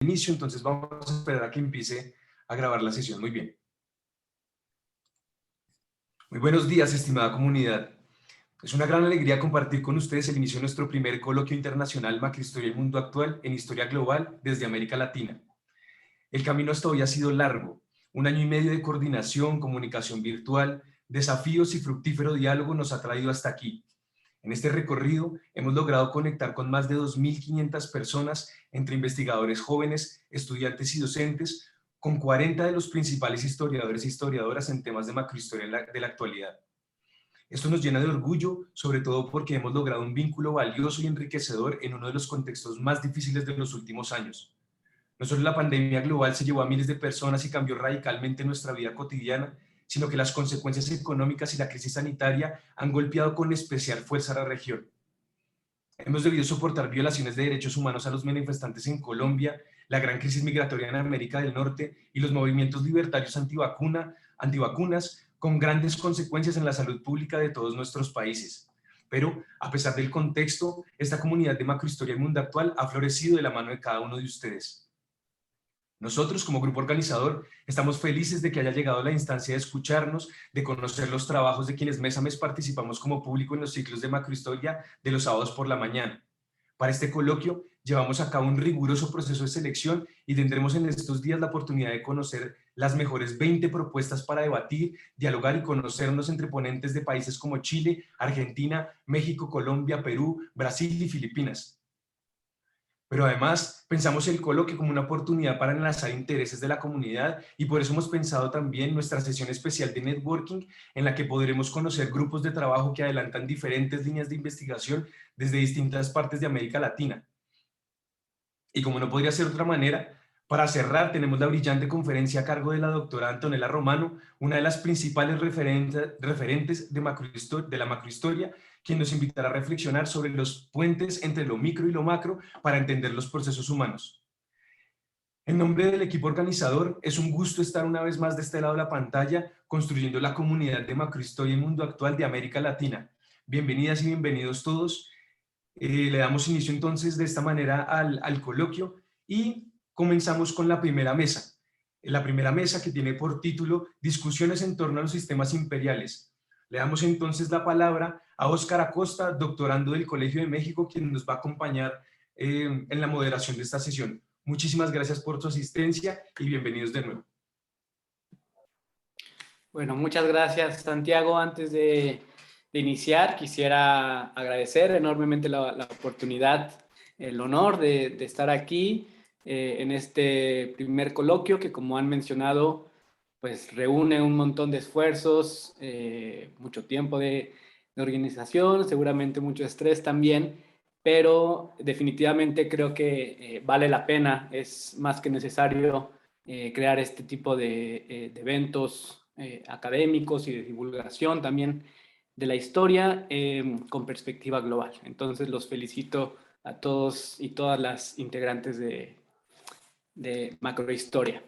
inicio, entonces vamos a esperar a que empiece a grabar la sesión. Muy bien. Muy buenos días, estimada comunidad. Es una gran alegría compartir con ustedes el inicio de nuestro primer coloquio internacional Macrohistoria y Mundo Actual en Historia Global desde América Latina. El camino hasta hoy ha sido largo, 1 año y medio de coordinación, comunicación virtual, desafíos y fructífero diálogo nos ha traído hasta aquí. En este recorrido hemos logrado conectar con más de 2.500 personas entre investigadores jóvenes, estudiantes y docentes, con 40 de los principales historiadores e historiadoras en temas de macrohistoria de la actualidad. Esto nos llena de orgullo, sobre todo porque hemos logrado un vínculo valioso y enriquecedor en uno de los contextos más difíciles de los últimos años. No solo la pandemia global se llevó a miles de personas y cambió radicalmente nuestra vida cotidiana, sino que las consecuencias económicas y la crisis sanitaria han golpeado con especial fuerza a la región. Hemos debido soportar violaciones de derechos humanos a los manifestantes en Colombia, la gran crisis migratoria en América del Norte y los movimientos libertarios antivacunas, con grandes consecuencias en la salud pública de todos nuestros países. Pero, a pesar del contexto, esta comunidad de macrohistoria y mundo actual ha florecido de la mano de cada uno de ustedes. Nosotros, como grupo organizador, estamos felices de que haya llegado la instancia de escucharnos, de conocer los trabajos de quienes mes a mes participamos como público en los ciclos de macrohistoria de los sábados por la mañana. Para este coloquio, llevamos a cabo un riguroso proceso de selección y tendremos en estos días la oportunidad de conocer las mejores 20 propuestas para debatir, dialogar y conocernos entre ponentes de países como Chile, Argentina, México, Colombia, Perú, Brasil y Filipinas. Pero además pensamos el coloquio como una oportunidad para enlazar intereses de la comunidad y por eso hemos pensado también nuestra sesión especial de networking en la que podremos conocer grupos de trabajo que adelantan diferentes líneas de investigación desde distintas partes de América Latina. Y como no podría ser de otra manera, para cerrar tenemos la brillante conferencia a cargo de la doctora Antonella Romano, una de las principales referentes de la macrohistoria, quien nos invitará a reflexionar sobre los puentes entre lo micro y lo macro para entender los procesos humanos. En nombre del equipo organizador, es un gusto estar una vez más de este lado de la pantalla, construyendo la comunidad de macrohistoria y mundo actual de América Latina. Bienvenidas y bienvenidos todos. Le damos inicio entonces de esta manera al coloquio y comenzamos con la primera mesa. La primera mesa que tiene por título Discusiones en torno a los sistemas imperiales. Le damos entonces la palabra a Óscar Acosta, doctorando del Colegio de México, quien nos va a acompañar en la moderación de esta sesión. Muchísimas gracias por su asistencia y bienvenidos de nuevo. Bueno, muchas gracias, Santiago. Antes de iniciar, quisiera agradecer enormemente la oportunidad, el honor de estar aquí en este primer coloquio que, como han mencionado, pues reúne un montón de esfuerzos, mucho tiempo de organización, seguramente mucho estrés también, pero definitivamente creo que vale la pena, es más que necesario crear este tipo de eventos académicos y de divulgación también de la historia con perspectiva global. Entonces los felicito a todos y todas las integrantes de Macrohistoria.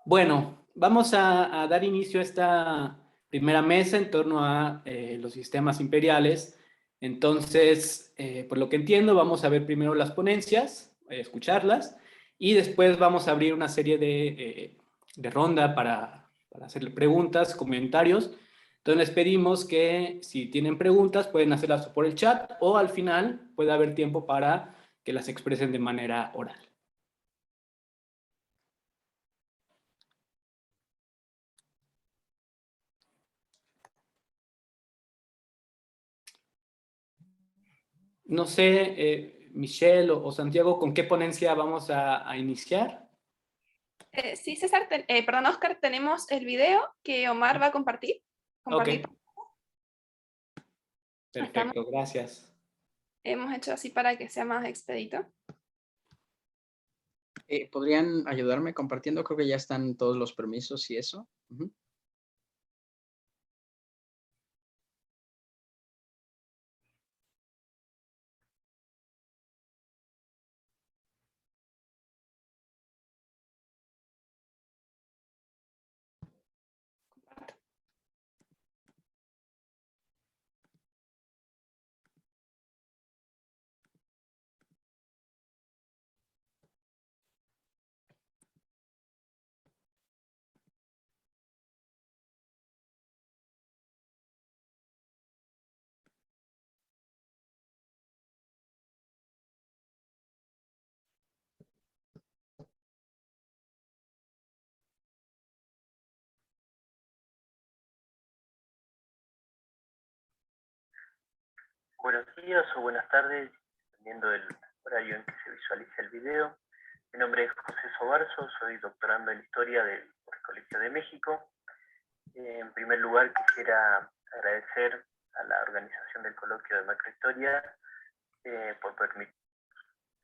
Bueno, vamos a dar inicio a esta primera mesa en torno a los sistemas imperiales. Entonces, por lo que entiendo, vamos a ver primero las ponencias, escucharlas, y después vamos a abrir una serie de ronda para hacerle preguntas, comentarios. Entonces les pedimos que si tienen preguntas pueden hacerlas por el chat o al final puede haber tiempo para que las expresen de manera oral. No sé, Michelle o Santiago, ¿con qué ponencia vamos a iniciar? Sí, César, perdón, Oscar, tenemos el video que Omar va a compartir. Ok, Estamos, perfecto, gracias. hemos hecho así para que sea más expedito. ¿Podrían ayudarme compartiendo? Creo que ya están todos los permisos y eso. Buenos días o buenas tardes, dependiendo del horario en que se visualice el video. Mi nombre es José Sobarzo, soy doctorando en Historia del Colegio de México. En primer lugar, quisiera agradecer a la organización del coloquio de Macrohistoria por permitir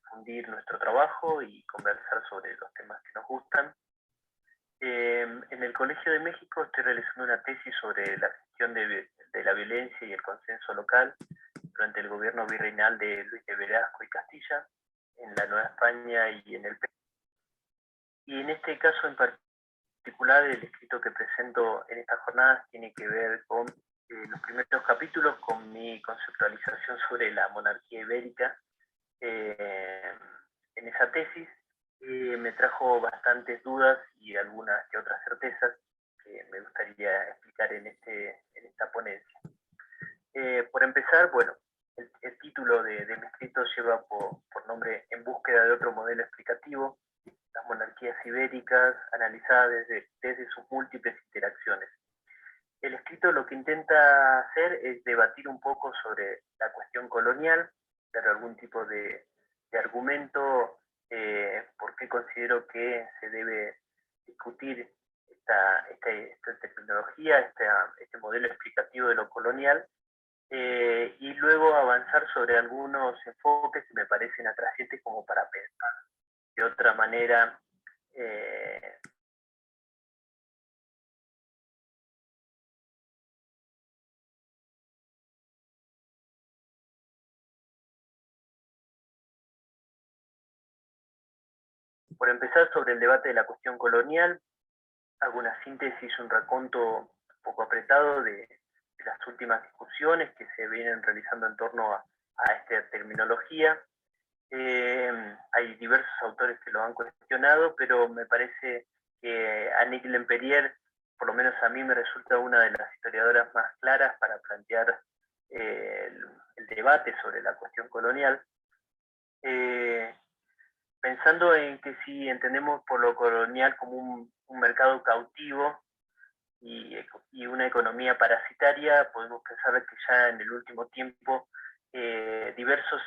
difundir nuestro trabajo y conversar sobre los temas que nos gustan. En el Colegio de México estoy realizando una tesis sobre la gestión de la violencia y el consenso local durante el gobierno virreinal de Luis de Velasco y Castilla, en la Nueva España y en el Perú. Y en este caso en particular, el escrito que presento en estas jornadas tiene que ver con los primeros capítulos, con mi conceptualización sobre la monarquía ibérica. En esa tesis me trajo bastantes dudas y algunas que otras certezas que me gustaría explicar en esta ponencia. Por empezar, bueno, el título de mi escrito lleva por nombre En búsqueda de otro modelo explicativo, las monarquías ibéricas analizadas desde sus múltiples interacciones. El escrito lo que intenta hacer es debatir un poco sobre la cuestión colonial, dar algún tipo de argumento, por qué considero que se debe discutir esta terminología, este modelo explicativo de lo colonial, y luego avanzar sobre algunos enfoques que me parecen atrayentes como para pensar de otra manera por empezar, sobre el debate de la cuestión colonial, alguna síntesis, un raconto un poco apretado de las últimas discusiones que se vienen realizando en torno a esta terminología. Hay diversos autores que lo han cuestionado, pero me parece que Annick Lemperrier, por lo menos a mí, me resulta una de las historiadoras más claras para plantear el debate sobre la cuestión colonial. Pensando en que si entendemos por lo colonial como un mercado cautivo y una economía parasitaria, podemos pensar que ya en el último tiempo diversas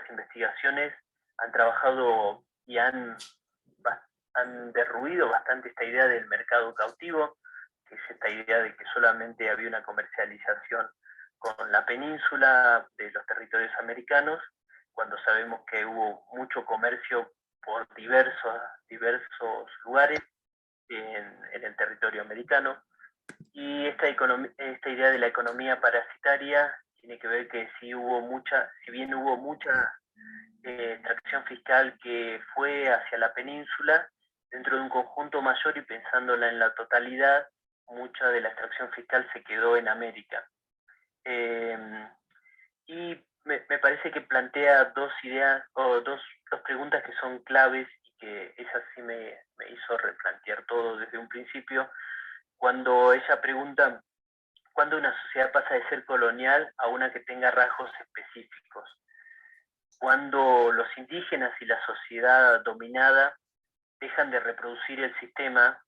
investigaciones han trabajado y han derruido bastante esta idea del mercado cautivo, que es esta idea de que solamente había una comercialización con la península de los territorios americanos, cuando sabemos que hubo mucho comercio por diversos lugares en el territorio americano. Y esta idea de la economía parasitaria tiene que ver que si bien hubo mucha extracción fiscal que fue hacia la península, dentro de un conjunto mayor y pensándola en la totalidad, mucha de la extracción fiscal se quedó en América. Y me parece que plantea dos ideas o dos preguntas que son claves y que esa sí me hizo replantear todo desde un principio. Cuando ella pregunta cuándo una sociedad pasa de ser colonial a una que tenga rasgos específicos, cuando los indígenas y la sociedad dominada dejan de reproducir el sistema,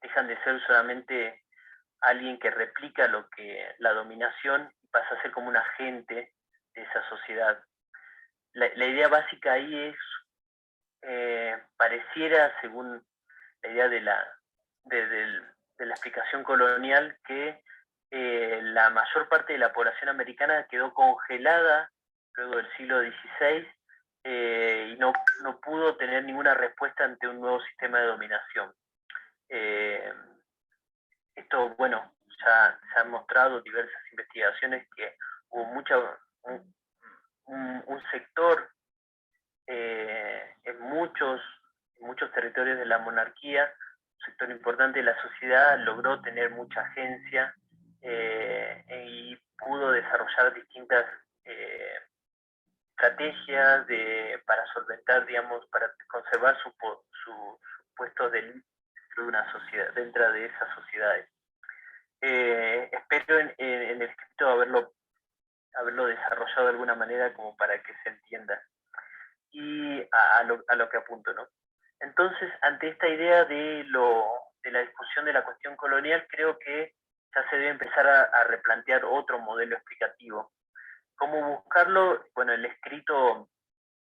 dejan de ser solamente alguien que replica la dominación y pasa a ser como un agente de esa sociedad. La idea básica ahí es, pareciera, según la idea de la explicación colonial, que la mayor parte de la población americana quedó congelada luego del siglo XVI y no pudo tener ninguna respuesta ante un nuevo sistema de dominación. Esto, bueno, ya se han mostrado diversas investigaciones que hubo un sector en muchos territorios de la monarquía, un sector importante de la sociedad logró tener mucha agencia y pudo desarrollar distintas estrategias para solventar, digamos, para conservar su puesto dentro de una sociedad, dentro de esas sociedades. Espero en el escrito haberlo desarrollado de alguna manera como para que se entienda. Y a lo que apunto, ¿no? Entonces, ante esta idea de la discusión de la cuestión colonial, creo que ya se debe empezar a replantear otro modelo explicativo. ¿Cómo buscarlo? Bueno, el escrito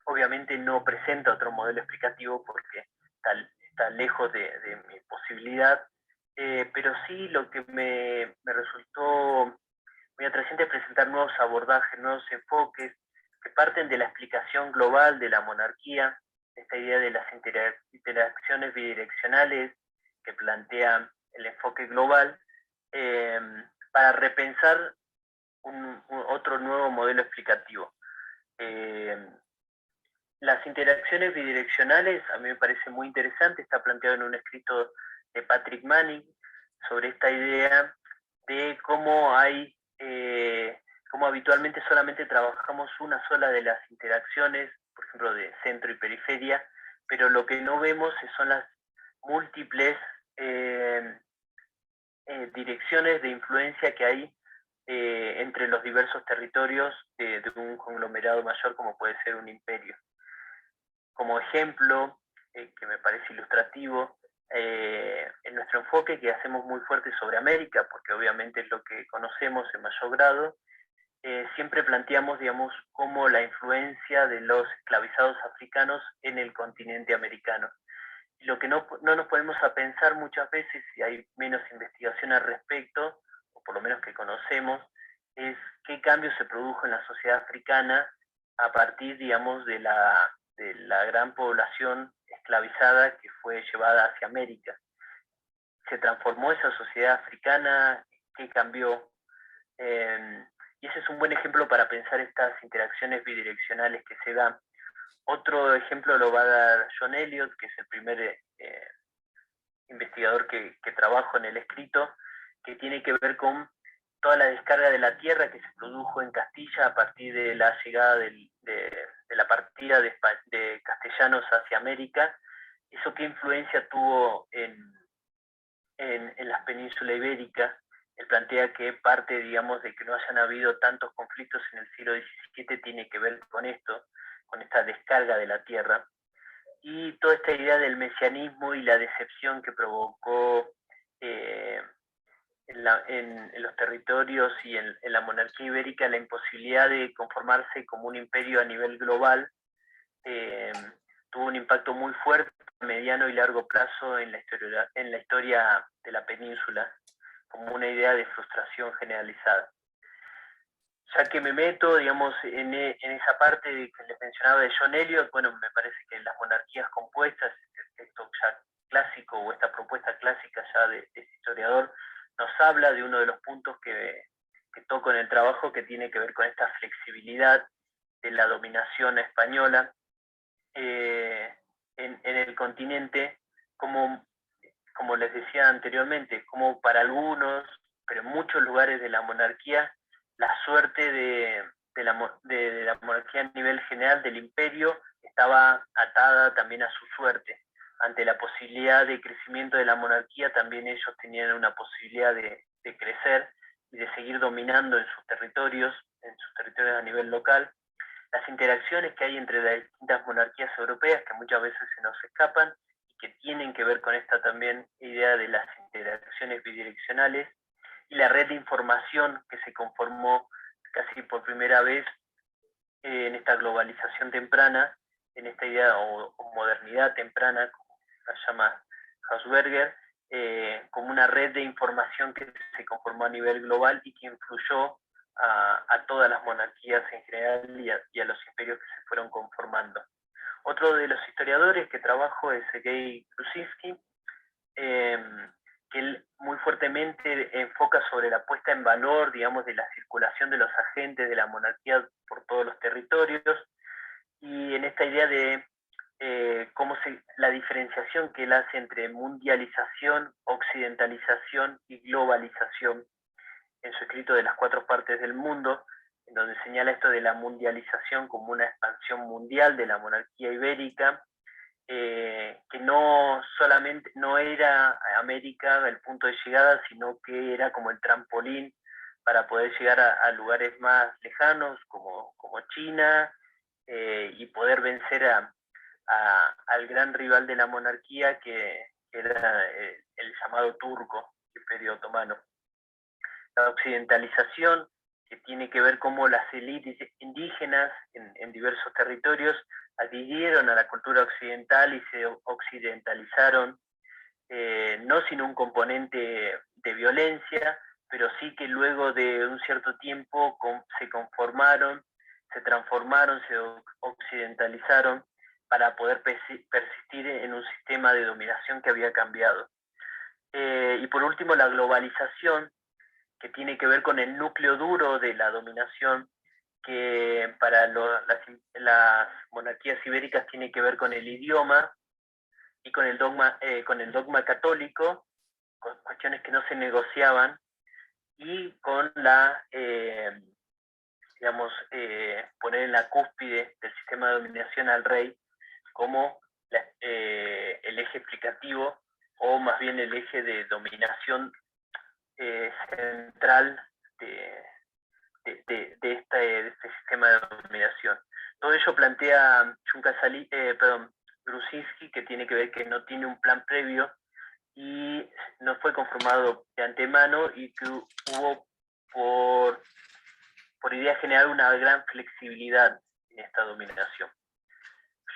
obviamente no presenta otro modelo explicativo porque está lejos de mi posibilidad, pero sí lo que me resultó muy atrayente es presentar nuevos abordajes, nuevos enfoques que parten de la explicación global de la monarquía, esta idea de las interacciones bidireccionales que plantea el enfoque global, para repensar otro nuevo modelo explicativo. Las interacciones bidireccionales a mí me parece muy interesante, está planteado en un escrito de Patrick Manning sobre esta idea de cómo cómo habitualmente solamente trabajamos una sola de las interacciones, por ejemplo de centro y periferia, pero lo que no vemos son las múltiples direcciones de influencia que hay entre los diversos territorios de un conglomerado mayor como puede ser un imperio. Como ejemplo, que me parece ilustrativo, en nuestro enfoque que hacemos muy fuerte sobre América, porque obviamente es lo que conocemos en mayor grado, siempre planteamos, digamos, cómo la influencia de los esclavizados africanos en el continente americano. Y lo que no nos ponemos a pensar muchas veces, si hay menos investigación al respecto, o por lo menos que conocemos, es qué cambio se produjo en la sociedad africana a partir, digamos, de la gran población esclavizada que fue llevada hacia América. ¿Se transformó esa sociedad africana? ¿Qué cambió? Y ese es un buen ejemplo para pensar estas interacciones bidireccionales que se dan. Otro ejemplo lo va a dar John Elliot, que es el primer investigador que trabajo en el escrito, que tiene que ver con toda la descarga de la tierra que se produjo en Castilla a partir de la llegada de la partida de castellanos hacia América. ¿Eso qué influencia tuvo en la península ibérica? Él plantea que parte, digamos, de que no hayan habido tantos conflictos en el siglo XVII tiene que ver con esto, con esta descarga de la tierra. Y toda esta idea del mesianismo y la decepción que provocó en los territorios y en la monarquía ibérica, la imposibilidad de conformarse como un imperio a nivel global, tuvo un impacto muy fuerte a mediano y largo plazo en la historia de la península, como una idea de frustración generalizada. Ya que me meto, digamos, en esa parte que les mencionaba de John Elliot, bueno, me parece que las monarquías compuestas, este texto ya clásico o esta propuesta clásica ya de este historiador, nos habla de uno de los puntos que toco en el trabajo, que tiene que ver con esta flexibilidad de la dominación española en el continente, como les decía anteriormente, como para algunos, pero en muchos lugares de la monarquía, la suerte de la monarquía a nivel general del imperio estaba atada también a su suerte. Ante la posibilidad de crecimiento de la monarquía, también ellos tenían una posibilidad de crecer y de seguir dominando en sus territorios a nivel local. Las interacciones que hay entre las distintas monarquías europeas, que muchas veces se nos escapan, y que tienen que ver con esta también idea de las interacciones bidireccionales, y la red de información que se conformó casi por primera vez en esta globalización temprana, en esta idea o modernidad temprana, como la llama Hausberger, como una red de información que se conformó a nivel global y que influyó a todas las monarquías en general y a los imperios que se fueron conformando. Otro de los historiadores que trabajo es Sergei Krusinski, que él muy fuertemente enfoca sobre la puesta en valor, digamos, de la circulación de los agentes de la monarquía por todos los territorios, y en esta idea de la diferenciación que él hace entre mundialización, occidentalización y globalización, en su escrito de las 4 partes del mundo, en donde señala esto de la mundialización como una expansión mundial de la monarquía ibérica, que no solamente no era América el punto de llegada, sino que era como el trampolín para poder llegar a lugares más lejanos como China, y poder vencer al gran rival de la monarquía, que era el llamado turco, el Imperio Otomano. La occidentalización que tiene que ver cómo las élites indígenas en diversos territorios adhirieron a la cultura occidental y se occidentalizaron, no sin un componente de violencia, pero sí que luego de un cierto tiempo se conformaron, se transformaron, se occidentalizaron para poder persistir en un sistema de dominación que había cambiado. Y por último, la globalización, que tiene que ver con el núcleo duro de la dominación, que para las monarquías ibéricas tiene que ver con el idioma y con el dogma católico, con cuestiones que no se negociaban, y con poner en la cúspide del sistema de dominación al rey como el eje explicativo, o más bien el eje de dominación central de este sistema de dominación. Todo ello plantea Gruzinski, que tiene que ver que no tiene un plan previo y no fue conformado de antemano, y que hubo por idea generar una gran flexibilidad en esta dominación.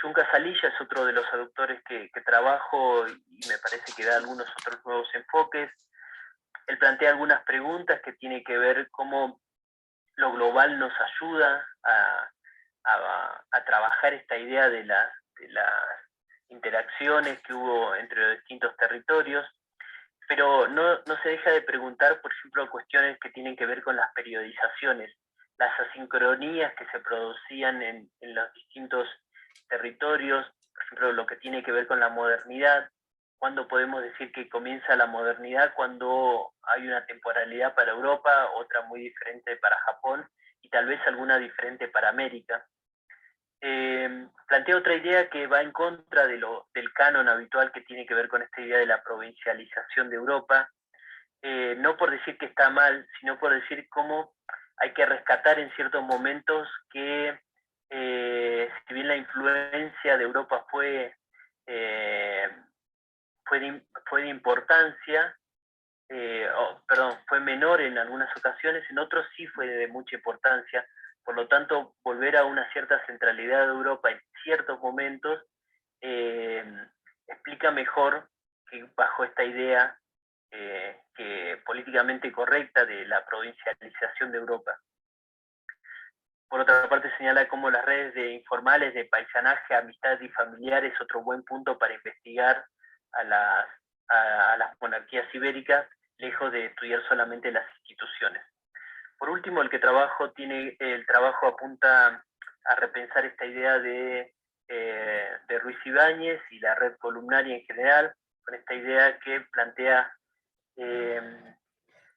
Yunka Salilla es otro de los autores que trabajo, y me parece que da algunos otros nuevos enfoques. Él plantea algunas preguntas que tienen que ver cómo lo global nos ayuda a trabajar esta idea de las interacciones que hubo entre los distintos territorios, pero no se deja de preguntar, por ejemplo, cuestiones que tienen que ver con las periodizaciones, las asincronías que se producían en los distintos territorios, por ejemplo, lo que tiene que ver con la modernidad. ¿Cuándo podemos decir que comienza la modernidad? Cuando hay una temporalidad para Europa, otra muy diferente para Japón, y tal vez alguna diferente para América. Plantea otra idea que va en contra del canon habitual, que tiene que ver con esta idea de la provincialización de Europa, no por decir que está mal, sino por decir cómo hay que rescatar en ciertos momentos que, si bien la influencia de Europa fue de importancia, fue menor en algunas ocasiones, en otros sí fue de mucha importancia. Por lo tanto, volver a una cierta centralidad de Europa en ciertos momentos explica mejor que bajo esta idea que políticamente correcta de la provincialización de Europa. Por otra parte, señala cómo las redes informales de paisanaje, amistad y familiar es otro buen punto para investigar a las monarquías ibéricas, lejos de estudiar solamente las instituciones. Por último, el trabajo apunta a repensar esta idea de Ruiz Ibáñez y la red columnaria en general, con esta idea que plantea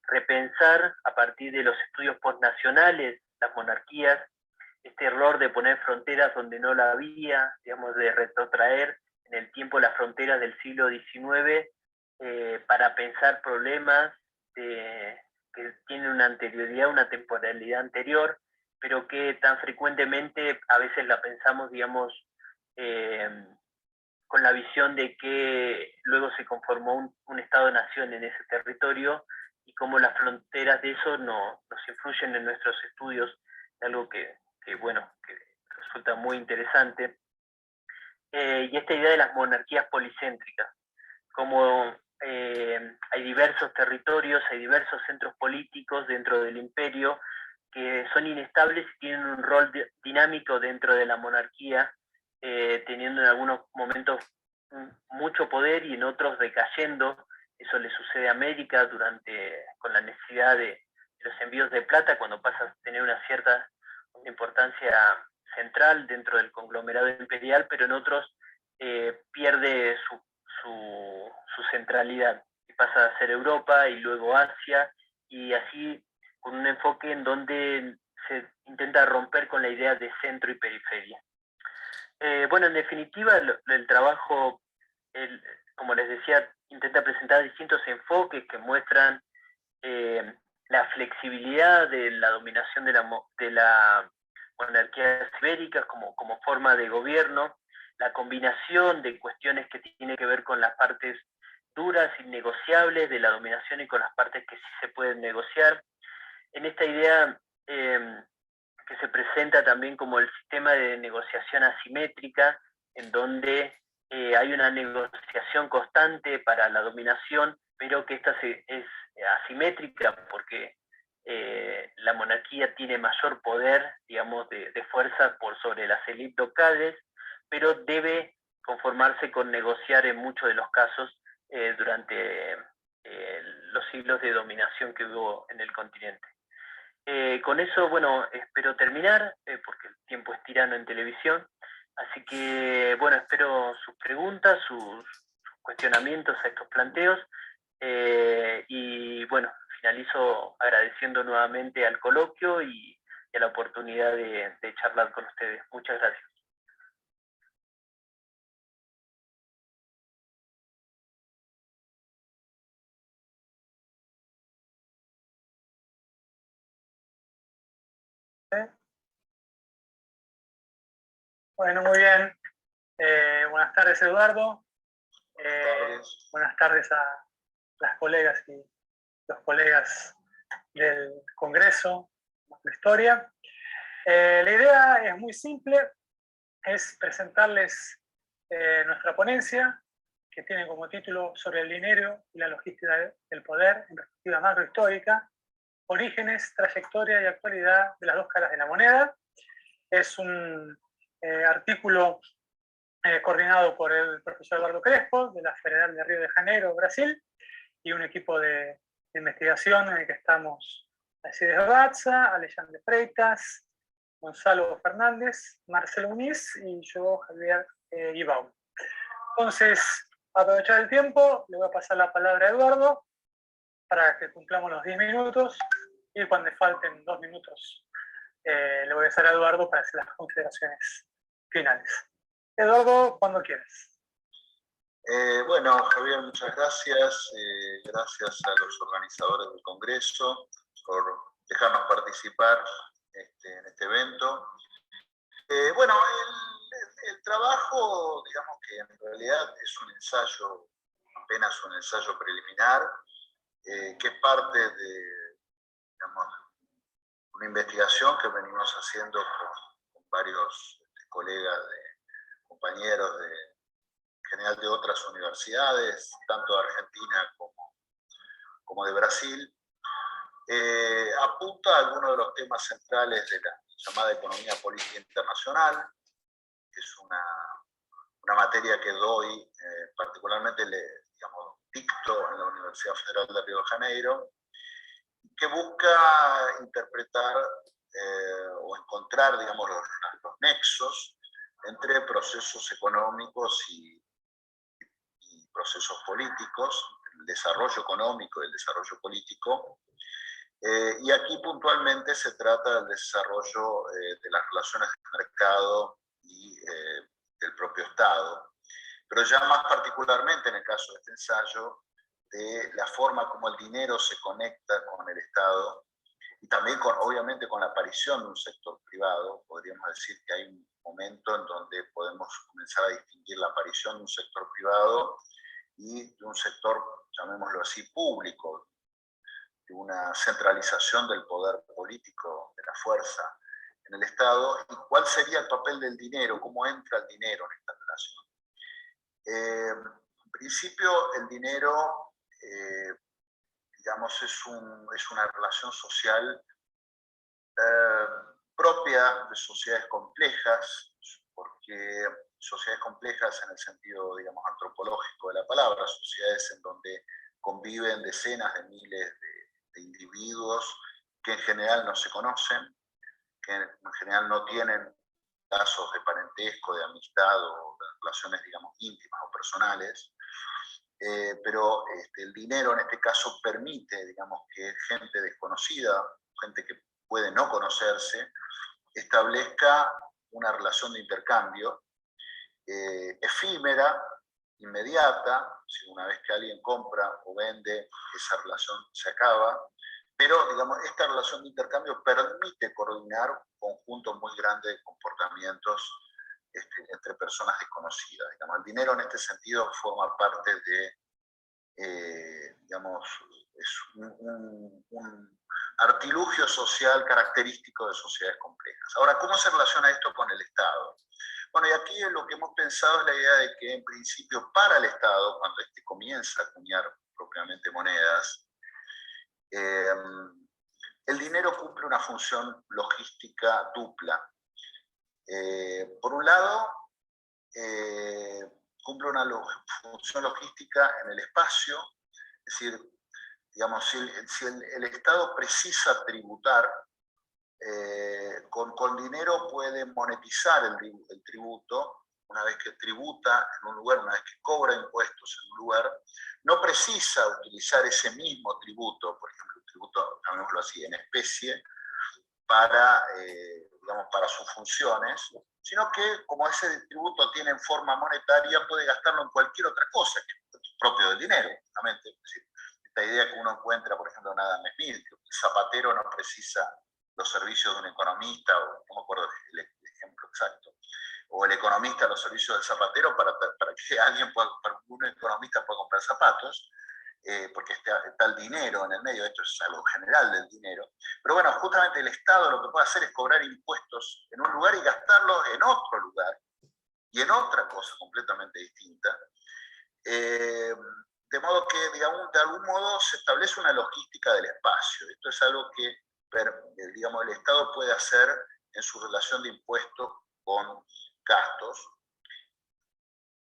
repensar a partir de los estudios postnacionales las monarquías, este error de poner fronteras donde no la había, digamos, de retrotraer en el tiempo las fronteras del siglo XIX para pensar problemas que tienen una anterioridad, una temporalidad anterior, pero que tan frecuentemente a veces la pensamos, digamos, con la visión de que luego se conformó un Estado-nación en ese territorio, y cómo las fronteras de eso nos influyen en nuestros estudios, algo que resulta muy interesante. Y esta idea de las monarquías policéntricas, como hay diversos territorios, hay diversos centros políticos dentro del imperio que son inestables y tienen un rol dinámico dentro de la monarquía, teniendo en algunos momentos mucho poder y en otros decayendo. Eso le sucede a América con la necesidad de los envíos de plata, cuando pasa a tener una cierta importancia central dentro del conglomerado imperial, pero en otros pierde su centralidad y pasa a ser Europa y luego Asia, y así con un enfoque en donde se intenta romper con la idea de centro y periferia. En definitiva, el trabajo, como les decía, intenta presentar distintos enfoques que muestran la flexibilidad de la dominación de la monarquías ibéricas como forma de gobierno, la combinación de cuestiones que tienen que ver con las partes duras y negociables de la dominación y con las partes que sí se pueden negociar. En esta idea que se presenta también como el sistema de negociación asimétrica, en donde hay una negociación constante para la dominación, pero que esta es asimétrica porque la monarquía tiene mayor poder, digamos, de fuerza por sobre las élites locales, pero debe conformarse con negociar en muchos de los casos durante los siglos de dominación que hubo en el continente. Con eso, bueno, espero terminar, porque el tiempo es tirano en televisión, así que, bueno, espero sus preguntas, sus cuestionamientos a estos planteos, y bueno, finalizo agradeciendo nuevamente al coloquio y a la oportunidad de charlar con ustedes. Muchas gracias. Bueno, muy bien. Buenas tardes, Eduardo. Buenas tardes a las colegas y los colegas del Congreso de Historia. La idea es muy simple, es presentarles nuestra ponencia, que tiene como título Sobre el dinero y la logística del poder en perspectiva macrohistórica, orígenes, trayectoria y actualidad de las dos caras de la moneda. Es un artículo coordinado por el profesor Eduardo Crespo, de la Federal de Río de Janeiro, Brasil, y un equipo de investigación en el que estamos Alcides Batza, Alexandre Freitas, Gonzalo Fernández, Marcelo Muniz y yo, Javier Ibau. Entonces, para aprovechar el tiempo, le voy a pasar la palabra a Eduardo para que cumplamos los 10 minutos y cuando le falten 2 minutos le voy a pasar a Eduardo para hacer las consideraciones finales. Eduardo, cuando quieras. Bueno, Javier, muchas gracias. Gracias a los organizadores del Congreso por dejarnos participar en este evento. Bueno, el trabajo, digamos que en realidad es un ensayo, apenas un ensayo preliminar, que es parte de, digamos, una investigación que venimos haciendo con varios colegas, compañeros en general de otras universidades, tanto de Argentina como de Brasil. Apunta a algunos de los temas centrales de la llamada economía política internacional, que es una materia que doy, particularmente dicto en la Universidad Federal de Río de Janeiro, que busca interpretar o encontrar, digamos, los nexos entre procesos económicos y procesos políticos, el desarrollo económico y el desarrollo político. Y aquí puntualmente se trata del desarrollo de las relaciones de mercado y del propio Estado, pero ya más particularmente en el caso de este ensayo, de la forma como el dinero se conecta con el Estado y también obviamente con la aparición de un sector privado. Podríamos decir que hay un momento en donde podemos comenzar a distinguir la aparición de un sector privado y de un sector, llamémoslo así, público, de una centralización del poder político, de la fuerza en el Estado, y cuál sería el papel del dinero, cómo entra el dinero en esta relación. En principio, el dinero, digamos, es una relación social propia de sociedades complejas, porque sociedades complejas en el sentido, digamos, antropológico de la palabra, sociedades en donde conviven decenas de miles de individuos que en general no se conocen, que en general no tienen lazos de parentesco, de amistad o de relaciones, digamos, íntimas o personales, pero el dinero en este caso permite, digamos, que gente desconocida, gente que puede no conocerse, establezca una relación de intercambio efímera, inmediata. Si una vez que alguien compra o vende, esa relación se acaba, pero digamos, esta relación de intercambio permite coordinar un conjunto muy grande de comportamientos entre personas desconocidas. Digamos, el dinero en este sentido forma parte de digamos, es un artilugio social característico de sociedades complejas. Ahora, ¿cómo se relaciona esto con el Estado? Bueno, y aquí lo que hemos pensado es la idea de que, en principio, para el Estado, cuando este comienza a acuñar propiamente monedas, el dinero cumple una función logística dupla. Por un lado, cumple una función logística en el espacio, es decir, digamos, si el Estado precisa tributar, con dinero puede monetizar el tributo. Una vez que tributa en un lugar, una vez que cobra impuestos en un lugar, no precisa utilizar ese mismo tributo, por ejemplo, el tributo, llamémoslo así, en especie, para, digamos, para sus funciones, sino que como ese tributo tiene forma monetaria, puede gastarlo en cualquier otra cosa, que es propio del dinero, justamente. Es decir, esta idea que uno encuentra, por ejemplo, en Adam Smith, que el zapatero no precisa los servicios de un economista, o no me acuerdo el ejemplo exacto, o el economista los servicios del zapatero para que un economista pueda comprar zapatos, porque está el dinero en el medio, esto es algo general del dinero. Pero bueno, justamente el Estado lo que puede hacer es cobrar impuestos en un lugar y gastarlos en otro lugar, y en otra cosa completamente distinta. De modo que, digamos, de algún modo se establece una logística del espacio. Esto es algo que, digamos, el Estado puede hacer en su relación de impuestos con gastos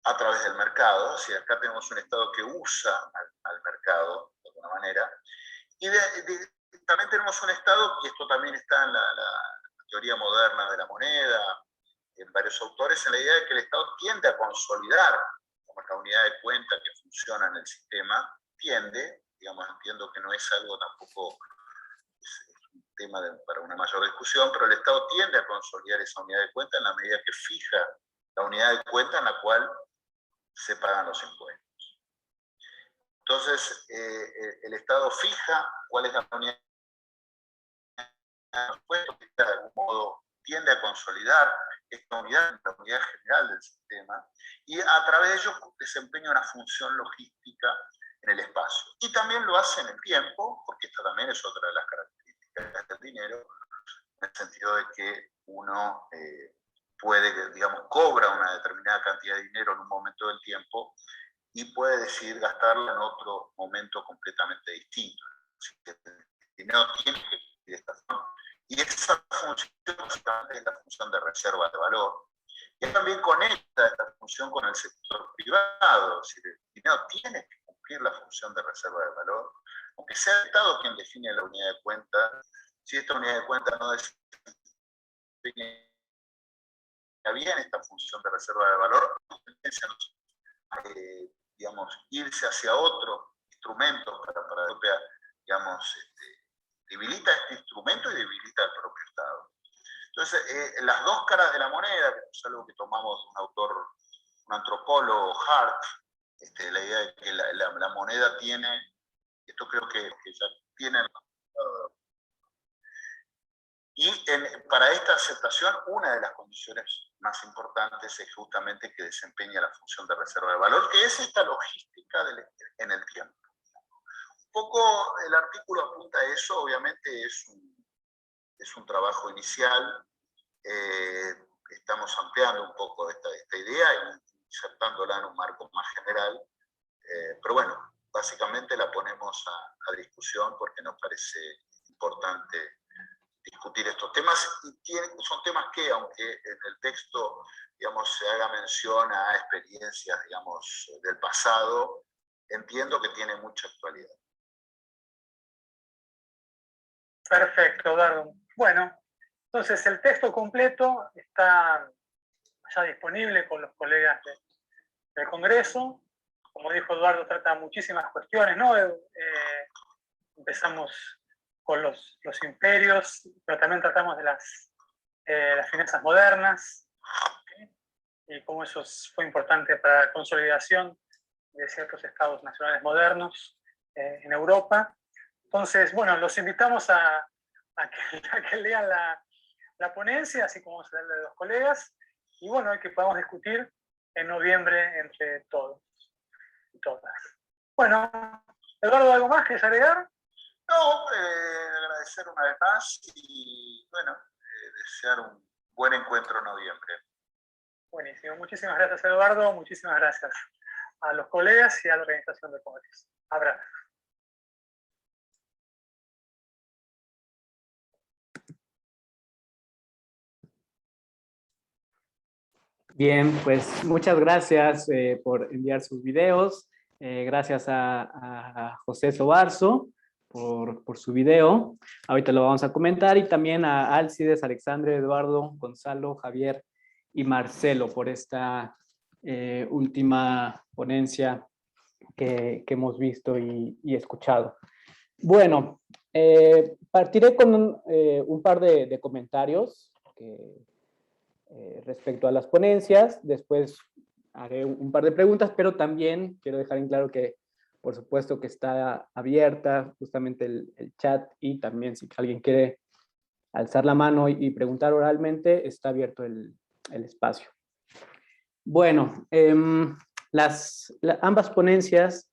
a través del mercado. O sea, acá tenemos un Estado que usa al mercado, de alguna manera, y también tenemos un Estado, y esto también está en la teoría moderna de la moneda, en varios autores, en la idea de que el Estado tiende a consolidar como la unidad de cuenta que funciona en el sistema, tiende, digamos, entiendo que no es algo tampoco, es un tema para una mayor discusión, pero el Estado tiende a consolidar esa unidad de cuenta en la medida que fija la unidad de cuenta en la cual se pagan los impuestos. Entonces, el Estado fija cuál es la unidad de impuestos, que de algún modo tiende a consolidar esta unidad, la unidad general del sistema, y a través de ello desempeña una función logística en el espacio. Y también lo hace en el tiempo, porque esta también es otra de las características del dinero, en el sentido de que uno puede, digamos, cobra una determinada cantidad de dinero en un momento del tiempo y puede decidir gastarla en otro momento completamente distinto. El dinero tiene que cumplir esta función. Y esa función es la función de reserva de valor. Y también conecta esta función con el sector privado. Es decir, el dinero tiene que cumplir la función de reserva de valor, aunque sea el Estado quien define la unidad de cuenta. Si esta unidad de cuenta no desempeña bien esta función de reserva de valor, digamos, irse hacia otro instrumento para digamos, debilita este instrumento y debilita el propio Estado. Entonces, las dos caras de la moneda, que es algo que tomamos de un autor, un antropólogo, Hart, la idea de que la moneda tiene, esto creo que ya tiene. Y para esta aceptación, una de las condiciones más importantes es justamente que desempeña la función de reserva de valor, que es esta logística en el tiempo. Un poco el artículo apunta a eso, obviamente es un trabajo inicial, estamos ampliando un poco esta idea y insertándola en un marco más general, pero bueno, básicamente la ponemos a discusión porque nos parece importante discutir estos temas, y son temas que, aunque en el texto, digamos, se haga mención a experiencias, digamos, del pasado, entiendo que tiene mucha actualidad. Perfecto, Eduardo. Bueno, entonces el texto completo está ya disponible con los colegas del Congreso. Como dijo Eduardo, trata muchísimas cuestiones, ¿no? Empezamos con los imperios, pero también tratamos de las finanzas modernas, ¿sí? Y cómo eso fue importante para la consolidación de ciertos estados nacionales modernos en Europa. Entonces, bueno, los invitamos a que lean la ponencia, así como se lee de los colegas, y bueno, que podamos discutir en noviembre entre todos y todas. Bueno, Eduardo, ¿algo más que agregar? No, agradecer una vez más y, bueno, desear un buen encuentro en noviembre. Buenísimo. Muchísimas gracias, Eduardo. Muchísimas gracias a los colegas y a la organización de congresos. Abrazo. Bien, pues muchas gracias por enviar sus videos. Gracias a José Sobarzo por su video. Ahorita lo vamos a comentar. Y también a Alcides, Alexandre, Eduardo, Gonzalo, Javier y Marcelo por esta última ponencia que hemos visto y escuchado. Bueno, partiré con un par de comentarios respecto a las ponencias. Después haré un par de preguntas, pero también quiero dejar en claro que, por supuesto, que está abierta justamente el chat, y también si alguien quiere alzar la mano y preguntar oralmente, está abierto el espacio. Bueno, ambas ponencias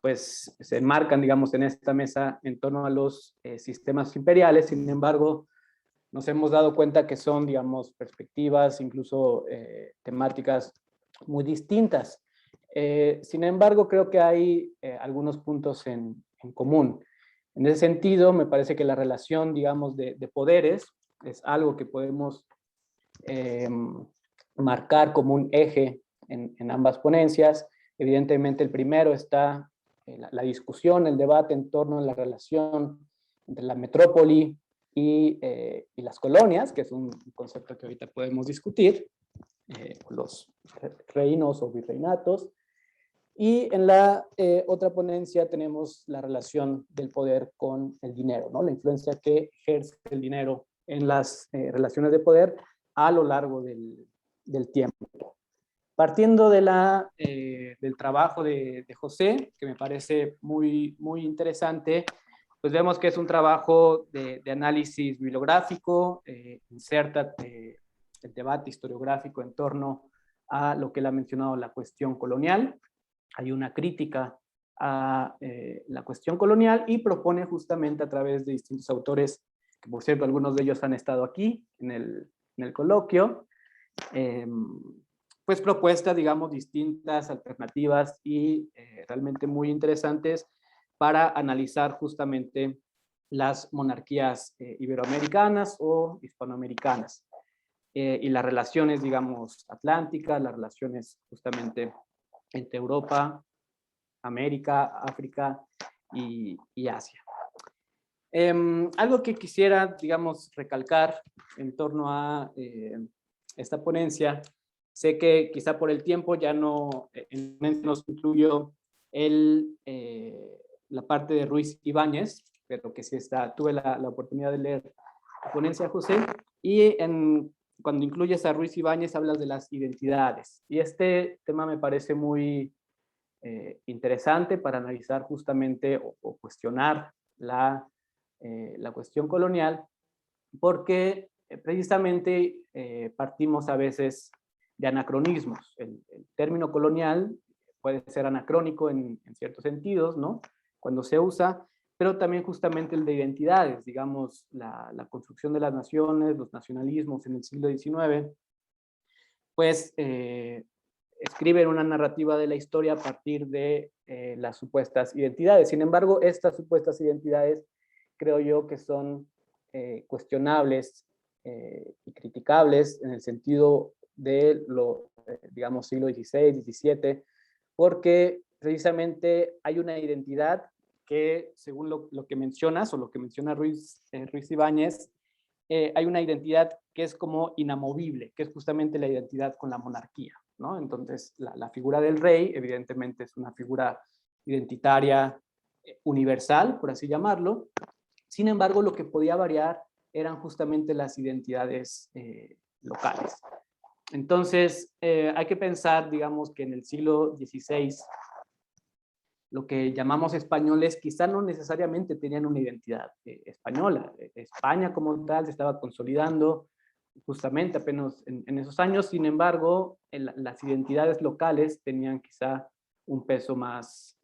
pues se enmarcan, digamos, en esta mesa en torno a los sistemas imperiales. Sin embargo, nos hemos dado cuenta que son, digamos, perspectivas, incluso temáticas muy distintas. Sin embargo, creo que hay algunos puntos en común. En ese sentido, me parece que la relación, digamos, de poderes es algo que podemos marcar como un eje en ambas ponencias. Evidentemente, el primero está la discusión, el debate en torno a la relación entre la metrópoli y las colonias, que es un concepto que ahorita podemos discutir, los reinos o virreinatos. Y en la otra ponencia tenemos la relación del poder con el dinero, ¿no? La influencia que ejerce el dinero en las relaciones de poder a lo largo del tiempo. Partiendo de del trabajo de José, que me parece muy interesante, pues vemos que es un trabajo de análisis bibliográfico, inserta el debate historiográfico en torno a lo que él ha mencionado, la cuestión colonial. Hay una crítica a la cuestión colonial y propone justamente a través de distintos autores, que por cierto algunos de ellos han estado aquí en el coloquio, pues propuestas, digamos, distintas, alternativas y realmente muy interesantes para analizar justamente las monarquías iberoamericanas o hispanoamericanas y las relaciones, digamos, atlánticas, las relaciones justamente entre Europa, América, África y Asia. Algo que quisiera, digamos, recalcar en torno a esta ponencia, sé que quizá por el tiempo ya no nos incluyó la parte de Ruiz Ibáñez, pero que sí tuve la oportunidad de leer la ponencia de José, y cuando incluyes a Ruiz Ibáñez hablas de las identidades, y este tema me parece muy interesante para analizar justamente o cuestionar la cuestión colonial, porque precisamente partimos a veces de anacronismos. El término colonial puede ser anacrónico en ciertos sentidos, ¿no? Cuando se usa, pero también justamente el de identidades, digamos, la construcción de las naciones, los nacionalismos en el siglo XIX, pues escriben una narrativa de la historia a partir de las supuestas identidades. Sin embargo, estas supuestas identidades creo yo que son cuestionables y criticables en el sentido de digamos, siglo XVI, XVII, porque precisamente hay una identidad que, según lo que mencionas, o lo que menciona Ruiz Ibáñez, hay una identidad que es como inamovible, que es justamente la identidad con la monarquía, ¿no? Entonces, la figura del rey, evidentemente, es una figura identitaria universal, por así llamarlo. Sin embargo, lo que podía variar eran justamente las identidades locales. Entonces, hay que pensar, digamos, que en el siglo XVI, lo que llamamos españoles quizá no necesariamente tenían una identidad española. España como tal se estaba consolidando justamente apenas en esos años. Sin embargo, las identidades locales tenían quizá un peso más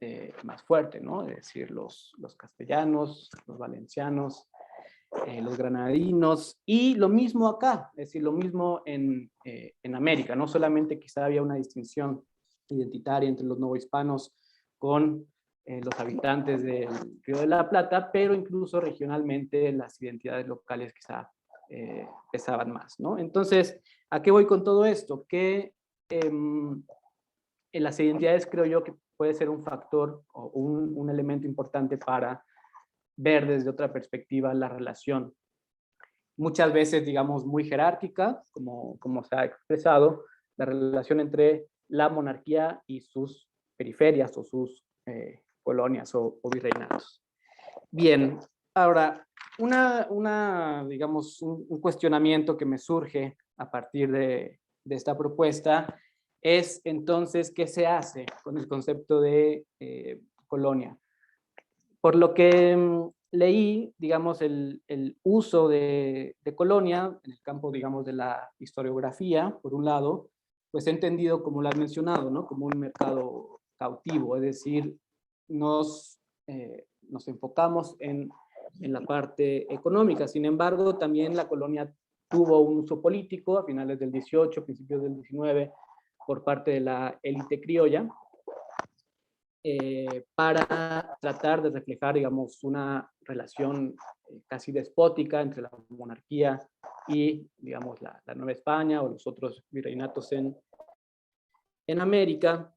fuerte, ¿no? Es decir, los castellanos, los valencianos, los granadinos, y lo mismo acá, es decir, lo mismo en América. No solamente quizá había una distinción identitaria entre los novohispanos con los habitantes del Río de la Plata, pero incluso regionalmente las identidades locales quizá pesaban más, ¿no? Entonces, ¿a qué voy con todo esto? Que en las identidades creo yo que puede ser un factor o un elemento importante para ver desde otra perspectiva la relación. Muchas veces, digamos, muy jerárquica, como se ha expresado, la relación entre la monarquía y sus periferias o sus colonias o virreinatos. Bien, ahora, digamos, un cuestionamiento que me surge a partir de esta propuesta es entonces, ¿qué se hace con el concepto de colonia? Por lo que leí, digamos, el uso de colonia en el campo, digamos, de la historiografía, por un lado, pues he entendido, como lo has mencionado, ¿no? Como un mercado cautivo, es decir, nos enfocamos en la parte económica. Sin embargo, también la colonia tuvo un uso político a finales del 18, principios del 19, por parte de la élite criolla, para tratar de reflejar, digamos, una relación casi despótica entre la monarquía y, digamos, la Nueva España o los otros virreinatos en América.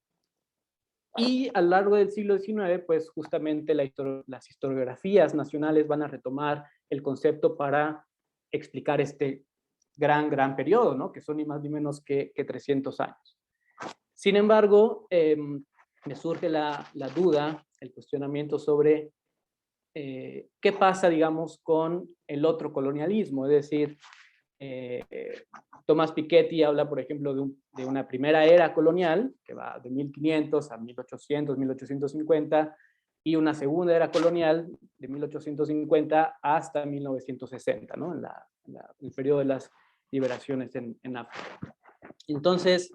Y a lo largo del siglo XIX, pues justamente las historiografías nacionales van a retomar el concepto para explicar este gran periodo, ¿no? Que son ni más ni menos que 300 años. Sin embargo, me surge la duda, el cuestionamiento sobre qué pasa, digamos, con el otro colonialismo. Es decir, Thomas Piketty habla, por ejemplo, de una primera era colonial, que va de 1500 a 1800, 1850, y una segunda era colonial de 1850 hasta 1960, ¿no? El periodo de las liberaciones en África. Entonces,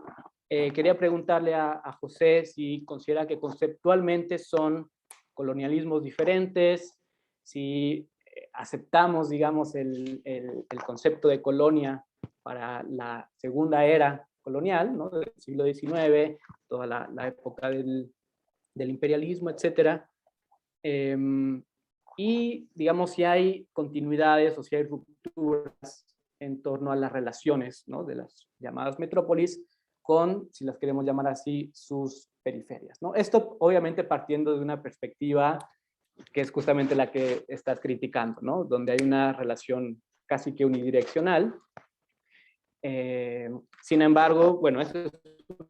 quería preguntarle a José si considera que conceptualmente son colonialismos diferentes, si aceptamos, digamos, el concepto de colonia para la segunda era colonial, ¿no? Del siglo XIX, toda la época del imperialismo, etc. Y, digamos, si hay continuidades o si hay rupturas en torno a las relaciones, ¿no? De las llamadas metrópolis con, si las queremos llamar así, sus periferias, ¿no? Esto obviamente partiendo de una perspectiva que es justamente la que estás criticando, ¿no? Donde hay una relación casi que unidireccional. Sin embargo, bueno, eso es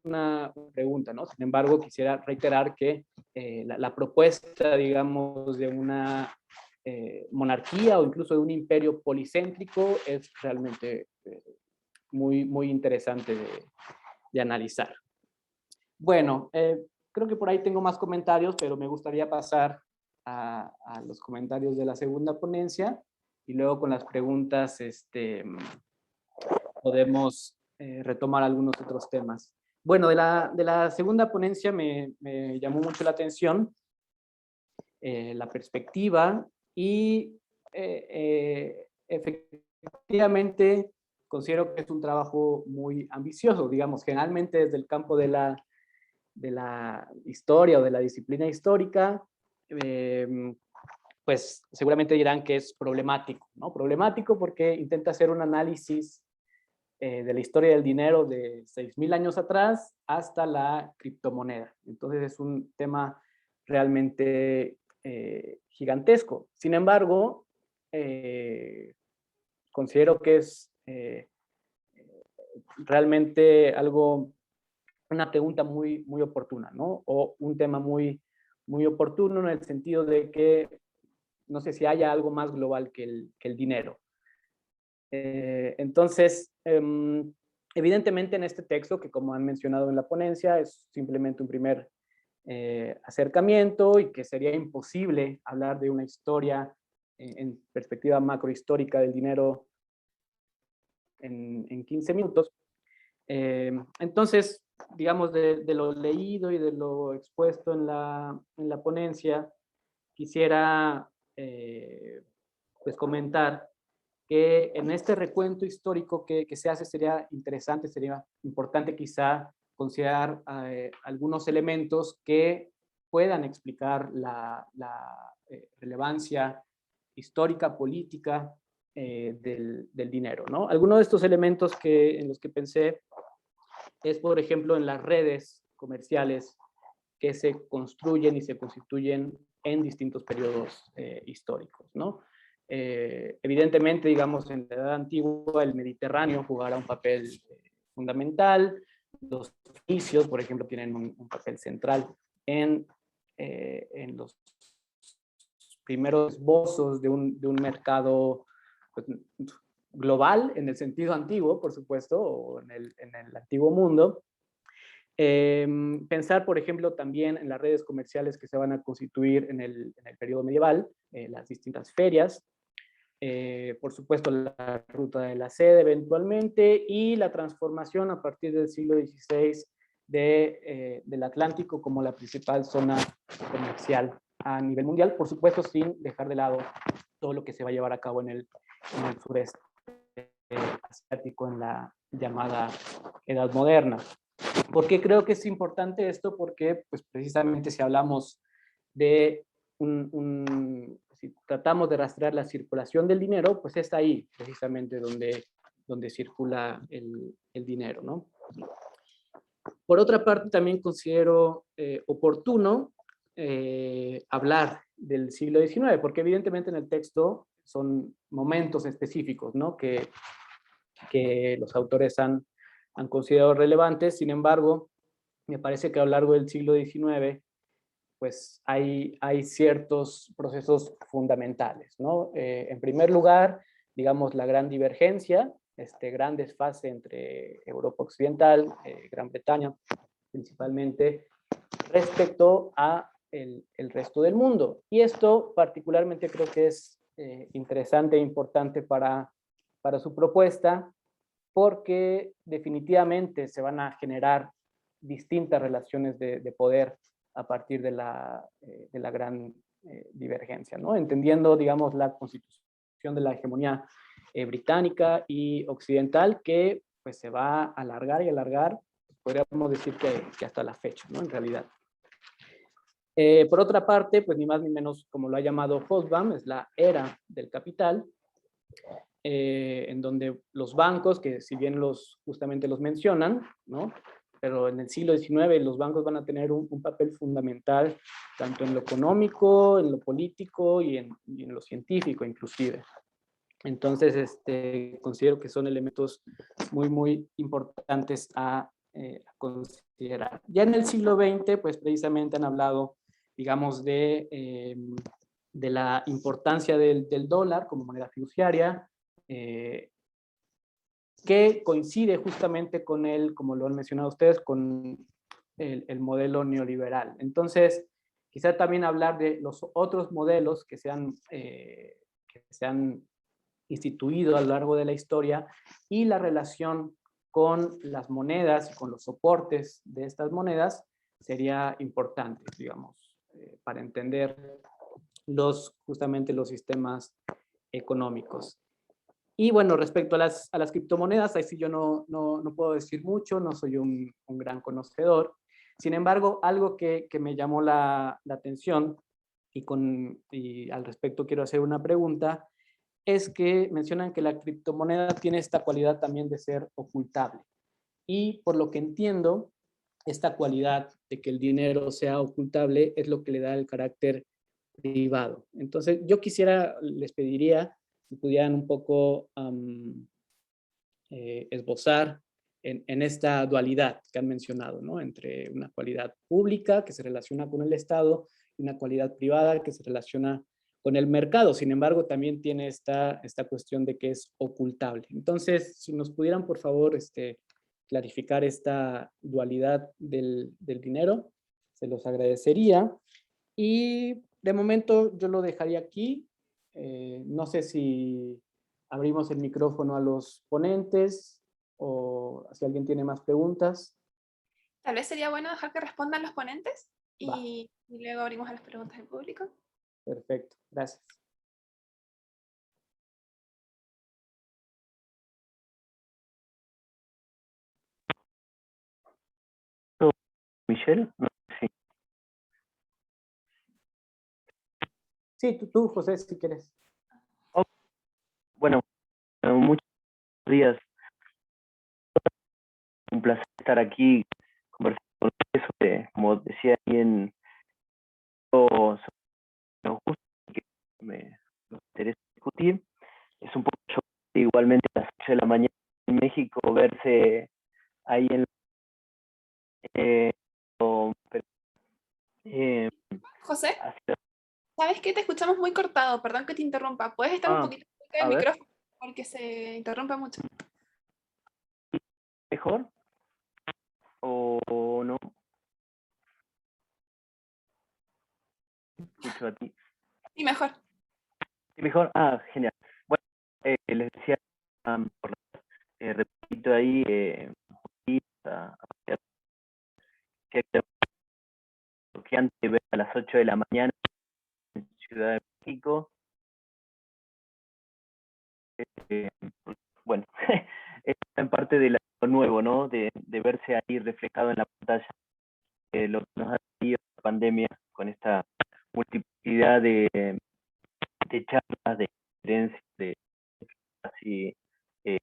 una pregunta, ¿no? Sin embargo, quisiera reiterar que la propuesta, digamos, de una monarquía o incluso de un imperio policéntrico es realmente muy interesante de analizar. Bueno, creo que por ahí tengo más comentarios, pero me gustaría pasar a los comentarios de la segunda ponencia y luego con las preguntas podemos retomar algunos otros temas. Bueno, de la segunda ponencia me llamó mucho la atención la perspectiva y efectivamente considero que es un trabajo muy ambicioso, digamos, generalmente desde el campo de la historia o de la disciplina histórica, pues seguramente dirán que es problemático, ¿no? Problemático porque intenta hacer un análisis de la historia del dinero de 6.000 años atrás hasta la criptomoneda. Entonces es un tema realmente gigantesco. Sin embargo, considero que es realmente una pregunta muy oportuna, ¿no? O un tema muy oportuno en el sentido de que no sé si haya algo más global que el dinero. Entonces, evidentemente en este texto, que como han mencionado en la ponencia, es simplemente un primer acercamiento y que sería imposible hablar de una historia en perspectiva macrohistórica del dinero en 15 minutos. Entonces, digamos, de lo leído y de lo expuesto en la ponencia, quisiera pues comentar que en este recuento histórico que se hace sería interesante, sería importante quizá considerar algunos elementos que puedan explicar la relevancia histórica, política del dinero, ¿no? Algunos de estos elementos en los que pensé es, por ejemplo, en las redes comerciales que se construyen y se constituyen en distintos periodos históricos, ¿no? Evidentemente, digamos, en la Edad Antigua el Mediterráneo jugará un papel fundamental. Los fenicios, por ejemplo, tienen un papel central en los primeros esbozos de un mercado pues, global, en el sentido antiguo, por supuesto, o en el antiguo mundo. Pensar, por ejemplo, también en las redes comerciales que se van a constituir en el periodo medieval, las distintas ferias, por supuesto la ruta de la seda eventualmente, y la transformación a partir del siglo XVI del Atlántico como la principal zona comercial a nivel mundial, por supuesto sin dejar de lado todo lo que se va a llevar a cabo en el sureste asiático en la llamada Edad Moderna. ¿Por qué creo que es importante esto? Porque pues, precisamente si hablamos de si tratamos de rastrear la circulación del dinero, pues es ahí precisamente donde circula el dinero, ¿no? Por otra parte, también considero oportuno hablar del siglo XIX, porque evidentemente en el texto son momentos específicos, ¿no? que los autores han considerado relevantes. Sin embargo, me parece que a lo largo del siglo XIX pues hay ciertos procesos fundamentales, ¿no? En primer lugar, digamos, la gran divergencia, gran desfase entre Europa Occidental, Gran Bretaña principalmente, respecto a el resto del mundo. Y esto particularmente creo que es interesante e importante para su propuesta, porque definitivamente se van a generar distintas relaciones de poder a partir de la gran divergencia, ¿no? Entendiendo, digamos, la constitución de la hegemonía británica y occidental, que pues se va a alargar y alargar, podríamos decir que hasta la fecha, ¿no? En realidad. Por otra parte, pues ni más ni menos, como lo ha llamado Hobsbawm, es la era del capital, en donde los bancos, que si bien justamente los mencionan, ¿no? Pero en el siglo XIX los bancos van a tener un papel fundamental tanto en lo económico, en lo político y en lo científico inclusive. Entonces, considero que son elementos muy, muy importantes a considerar. Ya en el siglo XX, pues precisamente han hablado, digamos, de la importancia del dólar como moneda fiduciaria, que coincide justamente con como lo han mencionado ustedes, con el modelo neoliberal. Entonces, quizá también hablar de los otros modelos que se han instituido a lo largo de la historia y la relación con las monedas y con los soportes de estas monedas sería importante, digamos, para entender justamente los sistemas económicos. Y bueno, respecto a las criptomonedas, ahí sí yo no puedo decir mucho, no soy un gran conocedor. Sin embargo, algo que me llamó la atención y al respecto quiero hacer una pregunta, es que mencionan que la criptomoneda tiene esta cualidad también de ser ocultable. Y por lo que entiendo, esta cualidad de que el dinero sea ocultable es lo que le da el carácter privado. Entonces, yo les pediría si pudieran un poco esbozar en esta dualidad que han mencionado, ¿no? Entre una cualidad pública que se relaciona con el Estado y una cualidad privada que se relaciona con el mercado. Sin embargo, también tiene esta cuestión de que es ocultable. Entonces, si nos pudieran, por favor, clarificar esta dualidad del dinero, se los agradecería. Y de momento yo lo dejaría aquí. No sé si abrimos el micrófono a los ponentes o si alguien tiene más preguntas. Tal vez sería bueno dejar que respondan los ponentes Va. y luego abrimos a las preguntas del público. Perfecto, gracias. Michelle, no sé si- Sí, tú, José, si quieres. Bueno, muchos días. Un placer estar aquí conversando con ustedes sobre, como decía ahí sobre los gustos que me interesa discutir. Es un poco chocante igualmente a las 8 de la mañana en México verse ahí en pero, eh, José, hacia- ¿sabes qué? Te escuchamos muy cortado, perdón que te interrumpa. ¿Puedes estar un poquito cerca del a ver, micrófono? Porque se interrumpe mucho. ¿mejor o no? Escucho a ti. Sí, mejor. ¿Sí, mejor? Genial. Bueno, les decía, repito ahí, que antes de ver a las 8 de la mañana en Ciudad de México. Bueno, es en parte de lo nuevo, ¿no? De verse ahí reflejado en la pantalla, lo que nos ha traído la pandemia con esta multiplicidad de charlas, de conferencias, de así. Eh,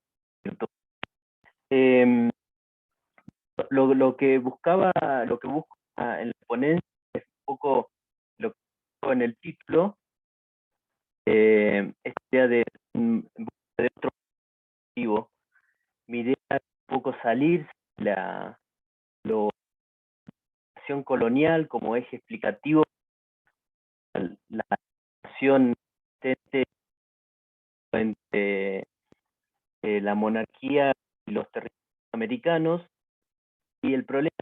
lo que buscaba, lo que busco en la ponencia es un poco lo que busco en el título, esta idea de otro objetivo. Mi idea es un poco salir de la acción colonial como eje explicativo, la relación entre la monarquía y los territorios americanos, y el problema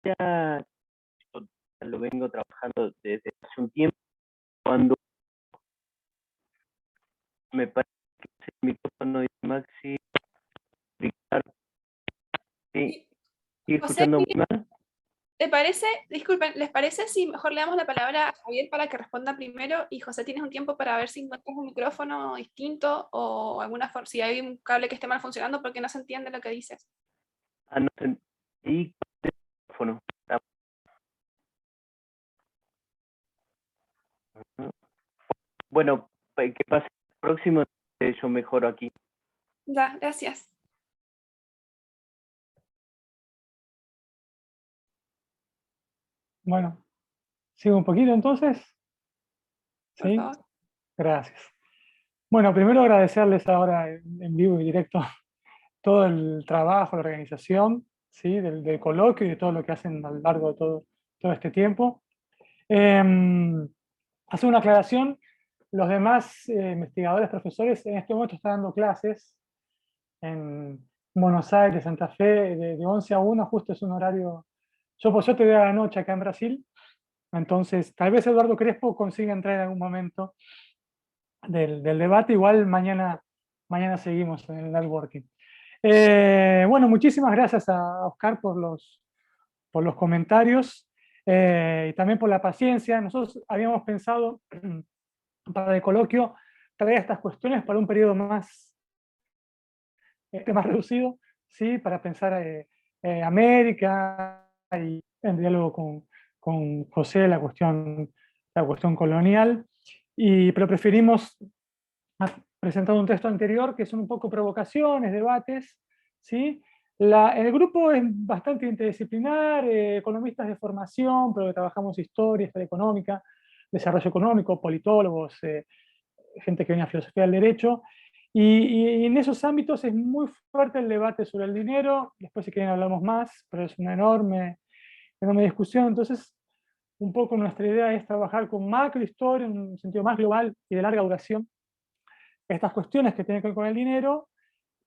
que ya lo vengo trabajando desde hace un tiempo, cuando me parece que el micrófono de Maxi, Ricardo, ¿sí? ¿Sigue José, escuchando muy mal? ¿te parece? Disculpen, ¿les parece si mejor le damos la palabra a Javier para que responda primero? Y José, tienes un tiempo para ver si encuentras un micrófono distinto o alguna forma, si hay un cable que esté mal funcionando porque no se entiende lo que dices. No, y el micrófono. Bueno, que pase el próximo, yo mejoro aquí. Ya, gracias. Bueno, sigo un poquito entonces. Por Sí, favor. gracias. Bueno, primero agradecerles ahora en vivo y directo todo el trabajo, la organización, ¿sí? del coloquio y de todo lo que hacen a lo largo de todo este tiempo. Hacer una aclaración, los demás investigadores, profesores, en este momento están dando clases en Buenos Aires, Santa Fe, de 11 a 1, justo es un horario, yo por suerte de la noche acá en Brasil, entonces tal vez Eduardo Crespo consiga entrar en algún momento del debate, igual mañana seguimos en el networking. Bueno, muchísimas gracias a Oscar por los comentarios y también por la paciencia. Nosotros habíamos pensado para el coloquio traer estas cuestiones para un periodo más reducido, ¿sí? Para pensar América y en diálogo con José la cuestión colonial, pero preferimos presentar un texto anterior que son un poco provocaciones, debates, ¿sí? El grupo es bastante interdisciplinar, economistas de formación, pero que trabajamos historia, historia económica, desarrollo económico, politólogos, gente que viene a filosofía del derecho, y en esos ámbitos es muy fuerte el debate sobre el dinero, después si quieren hablamos más, pero es una enorme discusión, entonces un poco nuestra idea es trabajar con macrohistoria en un sentido más global y de larga duración, estas cuestiones que tienen que ver con el dinero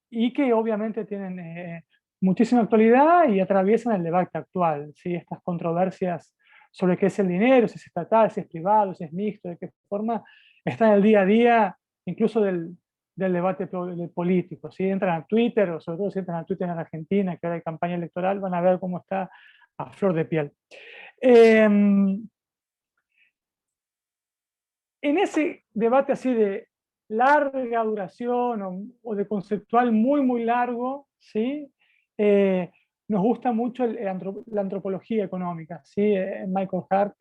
y que obviamente tienen muchísima actualidad y atraviesan el debate actual, ¿sí? Estas controversias sobre qué es el dinero, si es estatal, si es privado, si es mixto, de qué forma, están en el día a día, incluso del debate político. Si entran a Twitter, o sobre todo si entran a Twitter en Argentina, que ahora hay campaña electoral, van a ver cómo está a flor de piel. En ese debate así de larga duración o de conceptual muy, muy largo, ¿sí? Nos gusta mucho la antropología económica, ¿sí? Michael Hart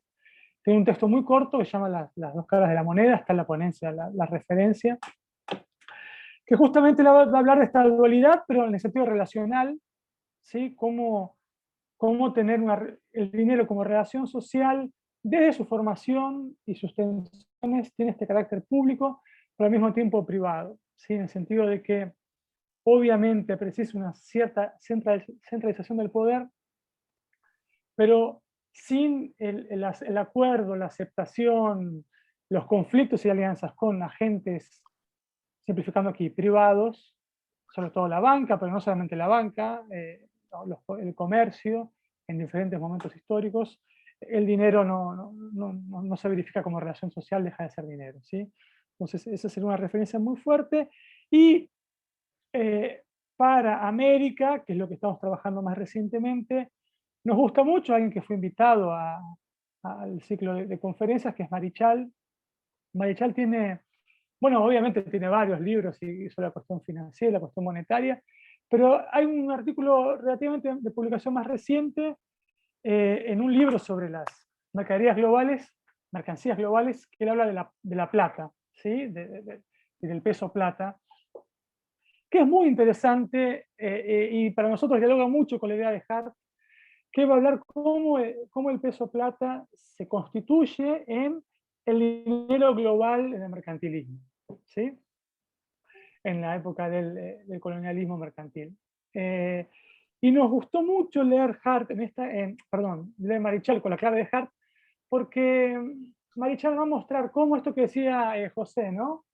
tiene un texto muy corto que se llama Las dos caras de la moneda, está en la ponencia, la referencia, que justamente va a hablar de esta dualidad, pero en el sentido relacional, ¿sí? Cómo tener el dinero como relación social desde su formación y sus tensiones tiene este carácter público, pero al mismo tiempo privado, ¿sí? En el sentido de que obviamente precisa una cierta centralización del poder, pero sin el acuerdo, la aceptación, los conflictos y alianzas con agentes, simplificando aquí, privados, sobre todo la banca, pero no solamente la banca, el comercio, en diferentes momentos históricos, el dinero no se verifica como relación social, deja de ser dinero, ¿sí? Entonces, esa sería una referencia muy fuerte. Y para América, que es lo que estamos trabajando más recientemente, nos gusta mucho alguien que fue invitado al ciclo de conferencias, que es Marichal. Marichal tiene, bueno, obviamente tiene varios libros sobre la cuestión financiera, la cuestión monetaria, pero hay un artículo relativamente de publicación más reciente en un libro sobre las mercancías globales, que él habla de la plata, ¿sí? Del peso plata, que es muy interesante y para nosotros dialoga mucho con la idea de Hart, que va a hablar cómo el peso plata se constituye en el dinero global en el mercantilismo, ¿sí? En la época del colonialismo mercantil. Y nos gustó mucho leer Hart leer Marichal con la clave de Hart, porque Marichal va a mostrar cómo esto que decía José, ¿no?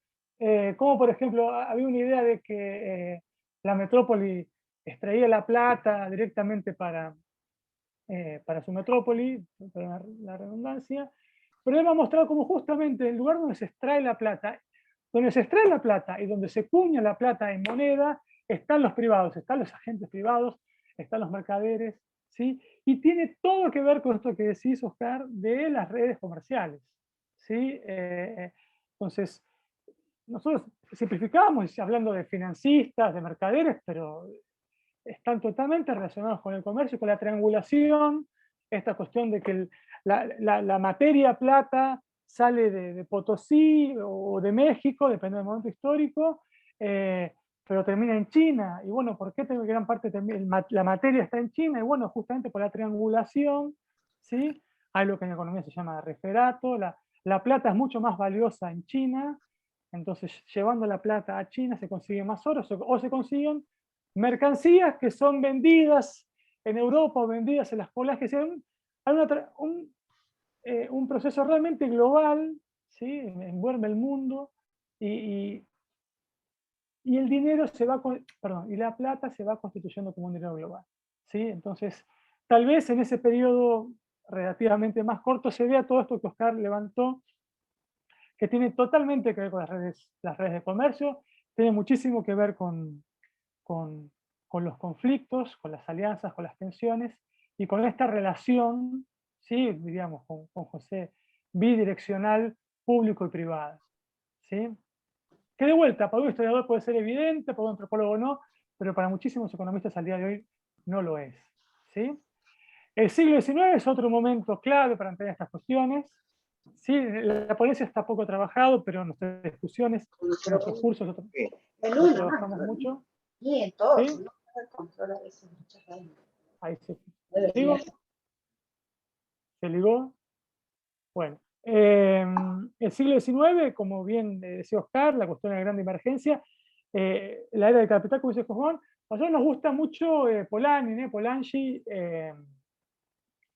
Cómo, por ejemplo, había una idea de que la metrópoli extraía la plata directamente para su metrópoli, para la redundancia, pero él va a mostrar cómo justamente el lugar donde se extrae la plata y donde se cuña la plata en moneda, están los privados, están los agentes privados, están los mercaderes, ¿sí? Y tiene todo que ver con esto que decís, Oscar, de las redes comerciales, ¿sí? Entonces, nosotros simplificamos hablando de financistas, de mercaderes, pero están totalmente relacionados con el comercio, con la triangulación, esta cuestión de que la materia plata sale de Potosí o de México, depende del momento histórico, pero termina en China. Y bueno, ¿por qué gran parte la materia está en China? Y bueno, justamente por la triangulación, ¿sí? Hay lo que en economía se llama referato, la plata es mucho más valiosa en China, entonces llevando la plata a China se consigue más oro o se consiguen mercancías que son vendidas en Europa o vendidas en las poblaciones, que sean, hay un proceso realmente global, ¿sí? Envuelve el mundo y el dinero y la plata se va constituyendo como un dinero global, ¿sí? Entonces, tal vez en ese periodo relativamente más corto se vea todo esto que Oscar levantó, que tiene totalmente que ver con las redes de comercio, tiene muchísimo que ver con los conflictos, con las alianzas, con las tensiones y con esta relación, ¿sí? Diríamos, con José, bidireccional, público y privada, ¿sí? Que de vuelta, para un historiador puede ser evidente, para un antropólogo no, pero para muchísimos economistas al día de hoy no lo es, ¿sí? El siglo XIX es otro momento clave para entender estas cuestiones. Sí, la ponencia está poco trabajado, pero en nuestras discusiones, en nuestros cursos, lo trabajamos mucho. ¿Sí? Ahí se ligó. ¿Se ligó? Bueno. El siglo XIX, como bien decía Oscar, la cuestión de la gran emergencia, la era del capital, como dice Juan, a nosotros nos gusta mucho Polanyi,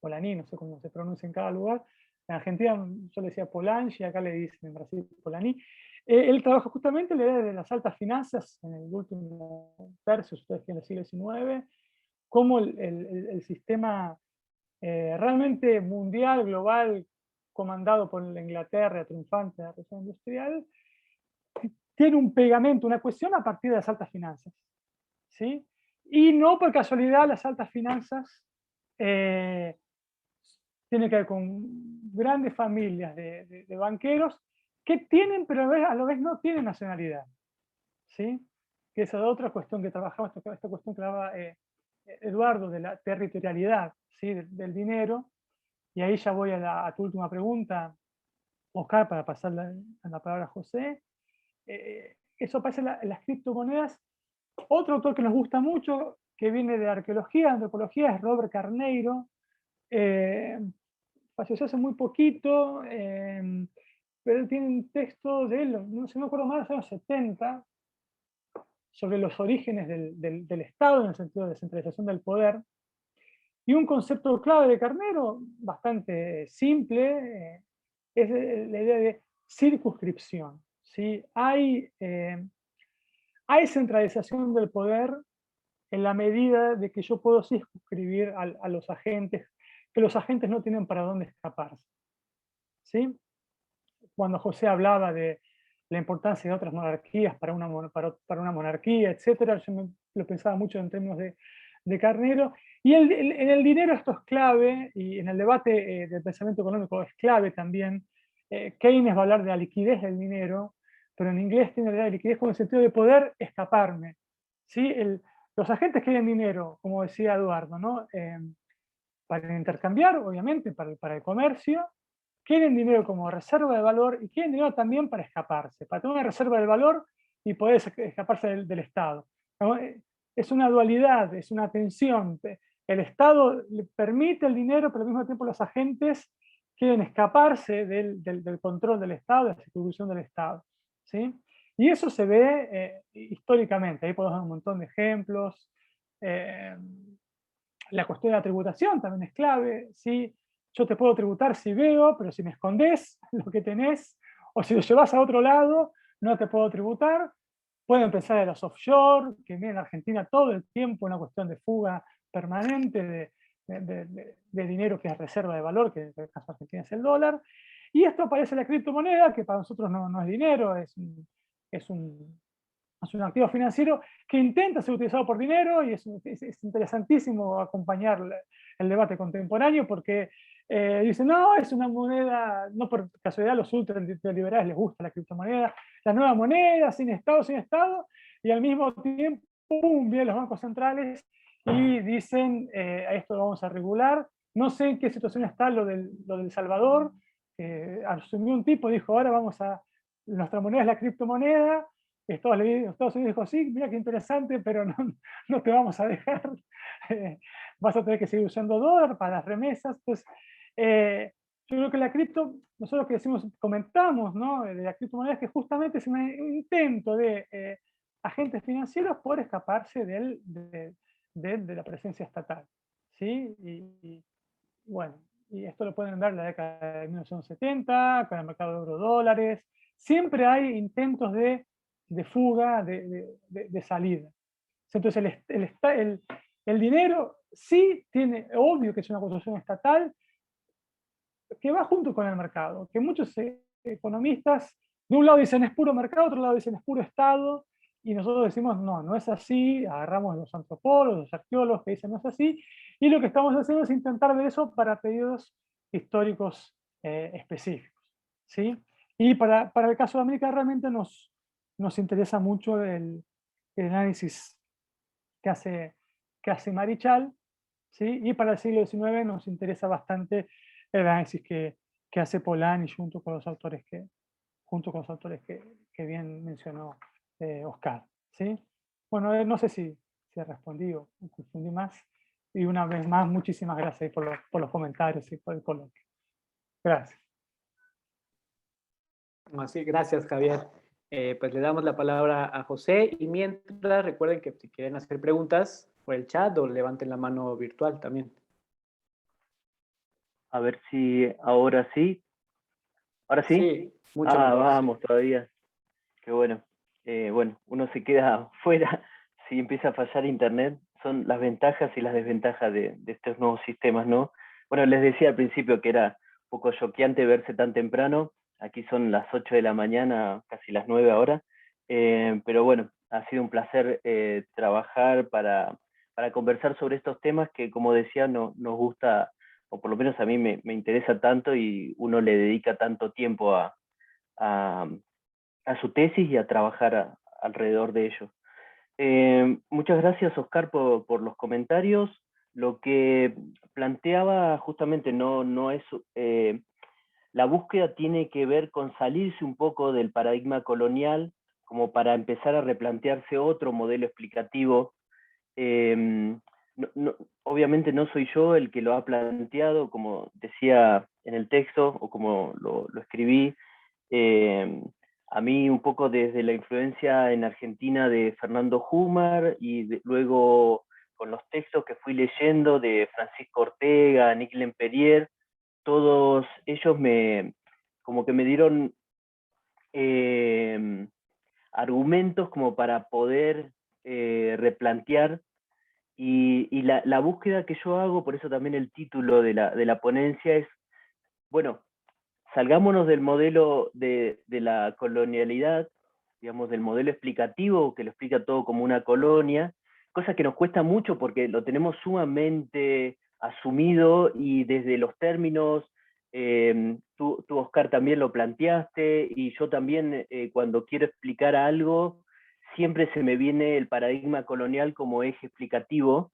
Polanyi, no sé cómo se pronuncia en cada lugar. En Argentina yo le decía Polanyi, acá le dicen en Brasil Polanyi. Él trabaja justamente en la idea de las altas finanzas en el último tercio, ustedes tienen el siglo XIX, cómo el sistema realmente mundial, global, comandado por la Inglaterra triunfante de la revolución industrial, tiene un pegamento, una cuestión a partir de las altas finanzas, ¿sí? Y no por casualidad las altas finanzas tiene que ver con grandes familias de banqueros que tienen, pero a la vez no tienen nacionalidad, ¿sí? Que esa es otra cuestión que trabajamos, esta cuestión que hablaba Eduardo, de la territorialidad, ¿sí? Del dinero. Y ahí ya voy a tu última pregunta, Oscar, para pasar la palabra a José. Eso pasa en las criptomonedas. Otro autor que nos gusta mucho, que viene de arqueología, antropología, es Robert Carneiro. Falleció hace muy poquito, pero él tiene un texto de él, no se me acuerdo más, de los años 70, sobre los orígenes del Estado en el sentido de descentralización del poder. Y un concepto clave de Carnero, bastante simple, es la idea de circunscripción. ¿Sí? Hay centralización del poder en la medida de que yo puedo circunscribir a los agentes, que los agentes no tienen para dónde escaparse. ¿Sí? Cuando José hablaba de la importancia de otras monarquías para una monarquía, etc., yo lo pensaba mucho en términos de Carnero. Y en el dinero esto es clave, y en el debate del pensamiento económico es clave también. Keynes va a hablar de la liquidez del dinero, pero en inglés tiene la idea de liquidez con el sentido de poder escaparme. ¿Sí? Los agentes quieren dinero, como decía Eduardo, ¿no? Para intercambiar, obviamente, para el comercio, quieren dinero como reserva de valor y quieren dinero también para escaparse, para tener una reserva de valor y poder escaparse del Estado. Es una dualidad, es una tensión. El Estado le permite el dinero, pero al mismo tiempo los agentes quieren escaparse del control del Estado, de la distribución del Estado. ¿Sí? Y eso se ve históricamente, ahí podemos dar un montón de ejemplos. La cuestión de la tributación también es clave. ¿Sí? Yo te puedo tributar si veo, pero si me escondés lo que tenés, o si lo llevas a otro lado, no te puedo tributar. Pueden pensar en los offshore, que vienen en Argentina todo el tiempo, una cuestión de fuga permanente de dinero que es reserva de valor, que en el caso de Argentina es el dólar. Y esto aparece en la criptomoneda, que para nosotros no es dinero, es un activo financiero que intenta ser utilizado por dinero, y es interesantísimo acompañar el debate contemporáneo porque dicen, no, es una moneda, no por casualidad los ultraliberales les gusta la criptomoneda, la nueva moneda, sin Estado, y al mismo tiempo, ¡pum!, vienen los bancos centrales y dicen, a esto lo vamos a regular. No sé en qué situación está lo del Salvador, asumió un tipo, dijo, ahora nuestra moneda es la criptomoneda. Estados Unidos dijo, sí, mira qué interesante, pero no te vamos a dejar. Vas a tener que seguir usando dólar para las remesas. Pues, yo creo que la cripto, nosotros que comentamos, ¿no?, de la criptomoneda, es que justamente es un intento de agentes financieros por escaparse de la presencia estatal. ¿Sí? Y bueno, y esto lo pueden ver en la década de 1970, con el mercado de eurodólares. Siempre hay intentos de fuga, de salida. Entonces el dinero sí tiene, obvio que es una construcción estatal que va junto con el mercado, que muchos economistas de un lado dicen es puro mercado, de otro lado dicen es puro Estado, y nosotros decimos no es así, agarramos a los antropólogos, los arqueólogos que dicen no es así, y lo que estamos haciendo es intentar ver eso para periodos históricos específicos. ¿Sí? Y para el caso de América realmente nos interesa mucho el análisis que hace Marichal, ¿sí? Y para el siglo XIX nos interesa bastante el análisis que hace Polanyi junto con los autores que bien mencionó Oscar. ¿Sí? Bueno, no sé si respondí o confundí más. Y una vez más, muchísimas gracias por los comentarios y por el coloquio. Gracias. Así, gracias, Javier. Pues le damos la palabra a José, y mientras recuerden que si quieren hacer preguntas por el chat o levanten la mano virtual también. A ver si ahora sí. ¿Ahora sí? Sí, mucho mejor. Vamos todavía. Qué bueno. Bueno, uno se queda fuera si empieza a fallar internet. Son las ventajas y las desventajas de estos nuevos sistemas, ¿no? Bueno, les decía al principio que era un poco choqueante verse tan temprano. Aquí son las 8 de la mañana, casi las 9 ahora. Pero bueno, ha sido un placer trabajar para para conversar sobre estos temas que, como decía, nos gusta, o por lo menos a mí me interesa tanto y uno le dedica tanto tiempo a su tesis y a trabajar alrededor de ello. Muchas gracias, Oscar, por los comentarios. Lo que planteaba justamente no es... la búsqueda tiene que ver con salirse un poco del paradigma colonial, como para empezar a replantearse otro modelo explicativo. Obviamente no soy yo el que lo ha planteado, como decía en el texto, o como lo escribí. A mí un poco desde la influencia en Argentina de Fernando Humar, y luego con los textos que fui leyendo de Francisco Ortega, Nick Lemperrier, todos ellos como que me dieron argumentos como para poder replantear, y la búsqueda que yo hago, por eso también el título de la ponencia es, bueno, salgámonos del modelo de la colonialidad, digamos, del modelo explicativo, que lo explica todo como una colonia, cosa que nos cuesta mucho porque lo tenemos sumamente asumido, y desde los términos, tú Oscar también lo planteaste, y yo también cuando quiero explicar algo, siempre se me viene el paradigma colonial como eje explicativo,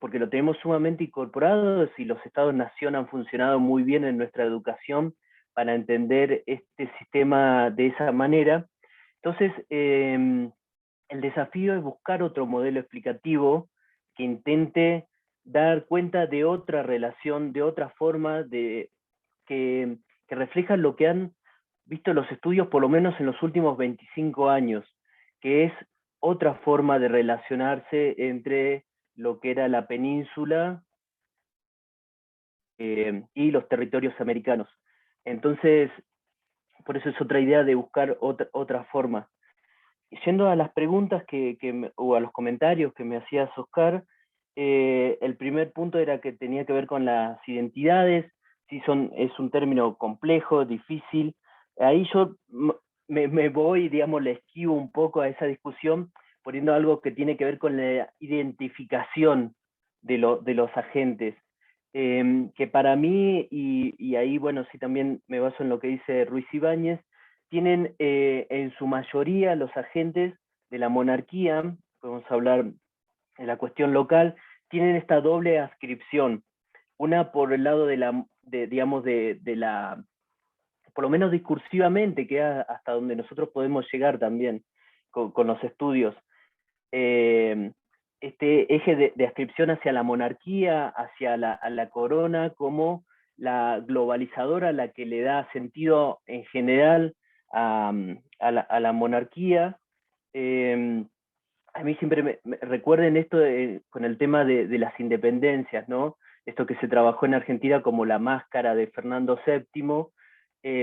porque lo tenemos sumamente incorporado, y los estados-nación han funcionado muy bien en nuestra educación para entender este sistema de esa manera. Entonces, el desafío es buscar otro modelo explicativo que intente dar cuenta de otra relación, de otra forma, que refleja lo que han visto los estudios, por lo menos en los últimos 25 años, que es otra forma de relacionarse entre lo que era la península y los territorios americanos. Entonces, por eso es otra idea de buscar otra forma. Yendo a las preguntas o a los comentarios que me hacías, Oscar, el primer punto era que tenía que ver con las identidades. Sí, es un término complejo, difícil. Ahí yo me voy, digamos, le esquivo un poco a esa discusión, poniendo algo que tiene que ver con la identificación de los agentes. Que para mí, y ahí, bueno, sí también me baso en lo que dice Ruiz Ibáñez, tienen en su mayoría los agentes de la monarquía, podemos hablar de la cuestión local, tienen esta doble adscripción. Una por el lado digamos, de la, por lo menos discursivamente, que es hasta donde nosotros podemos llegar también con los estudios. Este eje de adscripción hacia la monarquía, hacia a la corona, como la globalizadora, la que le da sentido en general a la monarquía. A mí siempre recuerden esto con el tema de las independencias, ¿no? Esto que se trabajó en Argentina como la máscara de Fernando VII,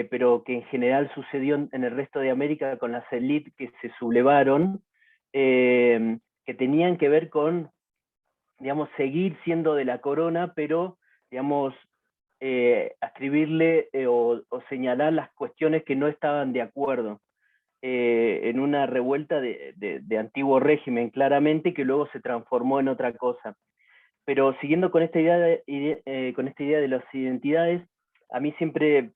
pero que en general sucedió en el resto de América con las élites que se sublevaron, que tenían que ver con, digamos, seguir siendo de la corona, pero, digamos, ascribirle o señalar las cuestiones que no estaban de acuerdo, en una revuelta de antiguo régimen, claramente, que luego se transformó en otra cosa. Pero siguiendo con esta idea de las identidades, a mí siempre,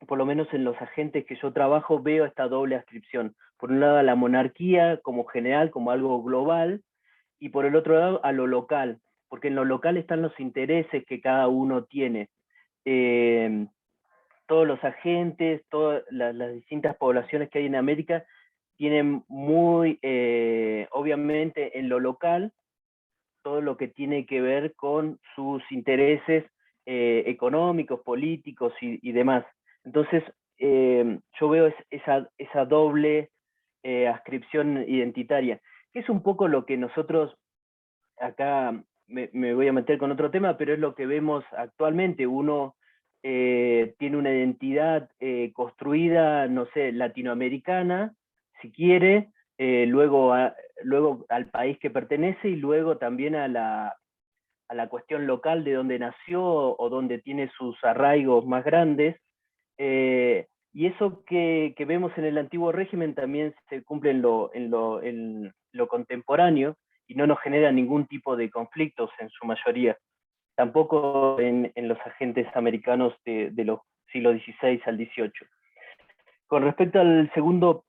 por lo menos en los agentes que yo trabajo, veo esta doble adscripción. Por un lado a la monarquía como general, como algo global, y por el otro lado a lo local, porque en lo local están los intereses que cada uno tiene. Todos los agentes, todas las distintas poblaciones que hay en América tienen muy, obviamente en lo local, todo lo que tiene que ver con sus intereses económicos, políticos y demás. Entonces, yo veo esa doble adscripción identitaria, que es un poco lo que nosotros, acá me voy a meter con otro tema, pero es lo que vemos actualmente. Uno tiene una identidad construida, no sé, latinoamericana, si quiere, luego al país que pertenece, y luego también a la cuestión local de donde nació o donde tiene sus arraigos más grandes. Y eso que vemos en el antiguo régimen también se cumple en lo contemporáneo, no nos genera ningún tipo de conflictos en su mayoría. Tampoco en los agentes americanos de los siglos XVI al XVIII. Con respecto al segundo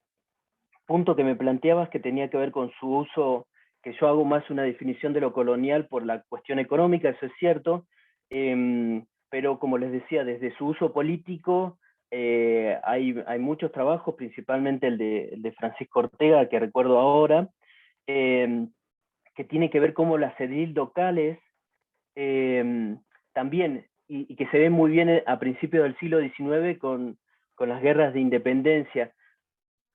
punto que me planteabas, que tenía que ver con su uso, que yo hago más una definición de lo colonial por la cuestión económica, eso es cierto, pero como les decía, desde su uso político hay muchos trabajos, principalmente el de Francisco Ortega, que recuerdo ahora, que tiene que ver cómo las ediles locales también, y que se ve muy bien a principios del siglo XIX con las guerras de independencia,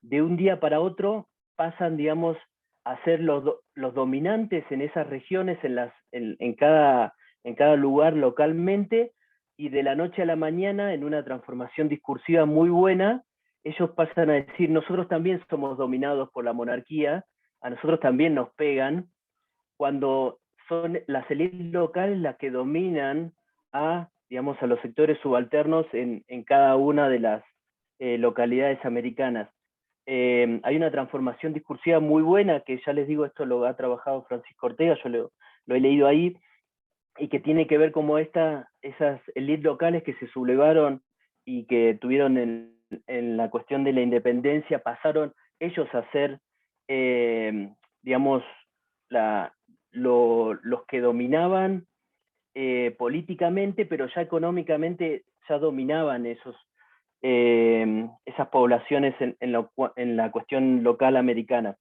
de un día para otro pasan, digamos, a ser los dominantes en esas regiones, en cada lugar localmente, y de la noche a la mañana, en una transformación discursiva muy buena, ellos pasan a decir, nosotros también somos dominados por la monarquía, a nosotros también nos pegan, cuando son las élites locales las que dominan digamos, a los sectores subalternos en cada una de las localidades americanas. Hay una transformación discursiva muy buena, que ya les digo, esto lo ha trabajado Francisco Ortega, yo lo he leído ahí, y que tiene que ver como esas élites locales que se sublevaron y que tuvieron en la cuestión de la independencia, pasaron ellos a ser, digamos, los que dominaban políticamente, pero ya económicamente ya dominaban esas poblaciones en la cuestión local americana.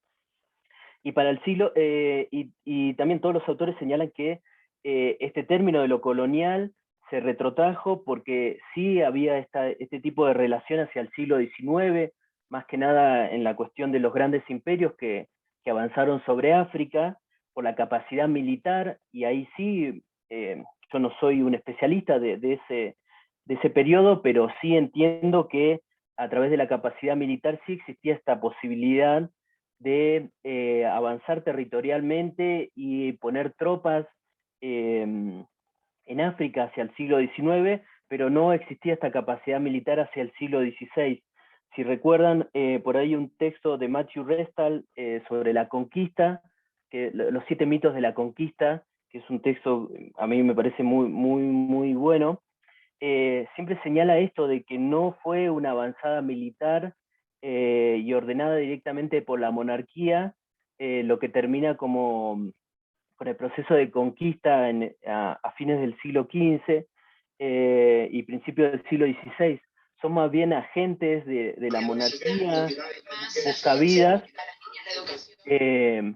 Y para el siglo, y también todos los autores señalan que este término de lo colonial se retrotrajo porque sí había este tipo de relación hacia el siglo XIX, más que nada en la cuestión de los grandes imperios que avanzaron sobre África, por la capacidad militar, y ahí sí, yo no soy un especialista de ese periodo, pero sí entiendo que a través de la capacidad militar sí existía esta posibilidad de avanzar territorialmente y poner tropas en África hacia el siglo XIX, pero no existía esta capacidad militar hacia el siglo XVI. Si recuerdan, por ahí un texto de Matthew Restall sobre la conquista, los 7 mitos de la conquista, que es un texto, a mí me parece muy, muy, muy bueno, siempre señala esto de que no fue una avanzada militar y ordenada directamente por la monarquía, lo que termina con el proceso de conquista a fines del siglo XV y principios del siglo XVI. Son más bien agentes de la monarquía, buscavidas, que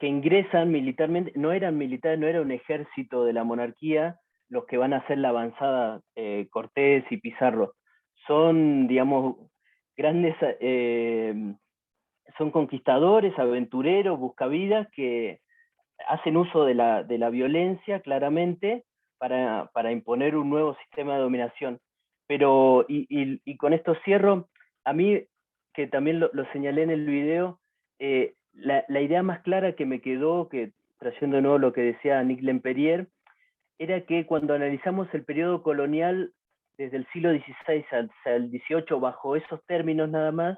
ingresan militarmente, no eran militares, no era un ejército de la monarquía los que van a hacer la avanzada Cortés y Pizarro. Son, digamos, grandes, son conquistadores, aventureros, buscavidas, que hacen uso de la violencia claramente para imponer un nuevo sistema de dominación. Pero, y con esto cierro, a mí, que también lo señalé en el video, la idea más clara que me quedó, que trayendo de nuevo lo que decía Nick Lemperrier, era que cuando analizamos el periodo colonial desde el siglo XVI hasta el XVIII, bajo esos términos nada más,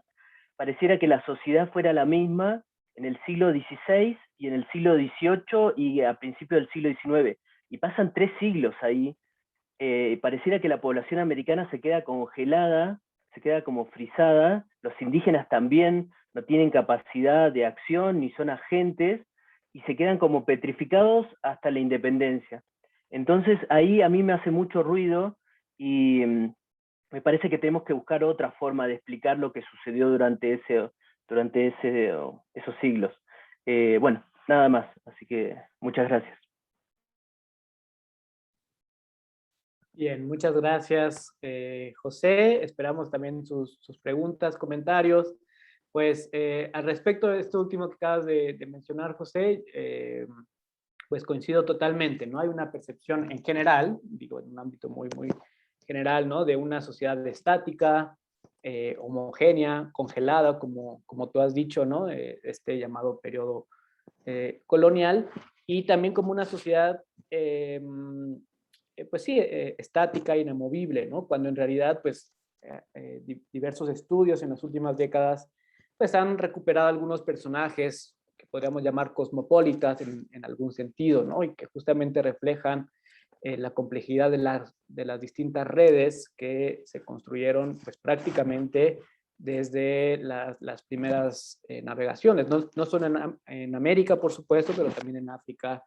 pareciera que la sociedad fuera la misma en el siglo XVI y en el siglo XVIII y a principios del siglo XIX. Y pasan 3 siglos ahí. Pareciera que la población americana se queda congelada, se queda como frisada, los indígenas también no tienen capacidad de acción ni son agentes, y se quedan como petrificados hasta la independencia. Entonces ahí a mí me hace mucho ruido y me parece que tenemos que buscar otra forma de explicar lo que sucedió durante esos siglos. Bueno, nada más, así que muchas gracias. Bien, muchas gracias, José. Esperamos también sus preguntas, comentarios. Pues al respecto de esto último que acabas de mencionar, José, pues coincido totalmente, ¿no? Hay una percepción en general, digo, en un ámbito muy, muy general, ¿no? De una sociedad estática, homogénea, congelada, como tú has dicho, ¿no? Este llamado periodo colonial, y también como una sociedad pues sí, estática, inamovible, ¿no? Cuando en realidad, pues, diversos estudios en las últimas décadas pues han recuperado algunos personajes que podríamos llamar cosmopolitas en algún sentido, ¿no? Y que justamente reflejan la complejidad de las distintas redes que se construyeron pues prácticamente desde las primeras navegaciones, no solo en América, por supuesto, pero también en África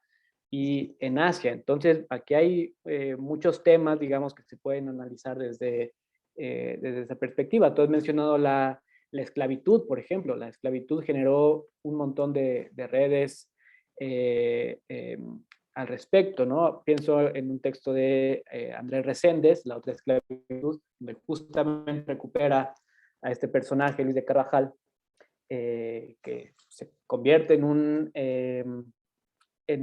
y en Asia. Entonces, aquí hay muchos temas, digamos, que se pueden analizar desde esa perspectiva. Tú has mencionado la esclavitud, por ejemplo. La esclavitud generó un montón de redes al respecto, ¿no? Pienso en un texto de Andrés Reséndez, La otra esclavitud, donde justamente recupera a este personaje, Luis de Carvajal, que se convierte en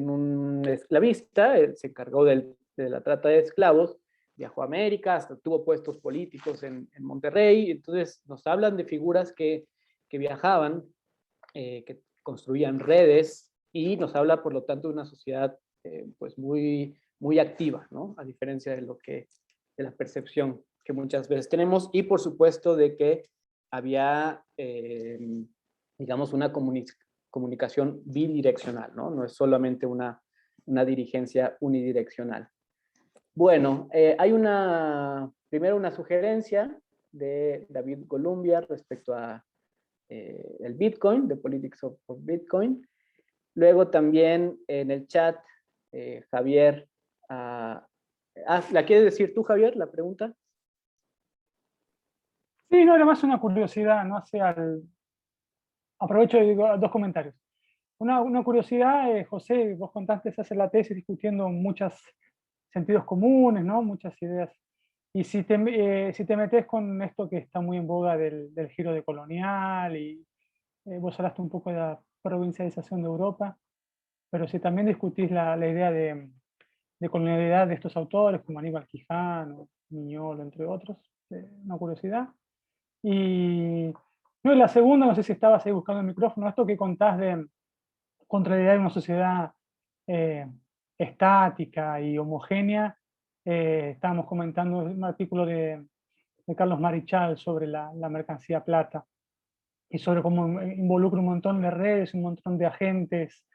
un esclavista, se encargó de la trata de esclavos, viajó a América, hasta tuvo puestos políticos en Monterrey. Entonces nos hablan de figuras que viajaban, que construían redes, y nos habla por lo tanto de una sociedad pues muy, muy activa, ¿no? A diferencia de la percepción que muchas veces tenemos, y por supuesto de que había, digamos, una comunicación bidireccional, ¿no? No es solamente una dirigencia unidireccional. Bueno, hay primero una sugerencia de David Columbia respecto a el Bitcoin, The Politics of Bitcoin. Luego también en el chat, Javier, ¿la quieres decir tú, Javier, la pregunta? Sí, no, era más una curiosidad, no hace aprovecho y digo dos comentarios. Una curiosidad, José, vos contaste hacer la tesis discutiendo muchos sentidos comunes, ¿no? Muchas ideas. Y si te metes con esto que está muy en boga del giro decolonial, y vos hablaste un poco de la provincialización de Europa, pero si también discutís la idea de colonialidad de estos autores, como Aníbal Quijano, Miñolo, entre otros, una curiosidad. Y no, la segunda, no sé si estabas ahí buscando el micrófono, esto que contás de contrariedad de una sociedad estática y homogénea. Estábamos comentando un artículo de Carlos Marichal sobre la mercancía plata, y sobre cómo involucra un montón de redes, un montón de agentes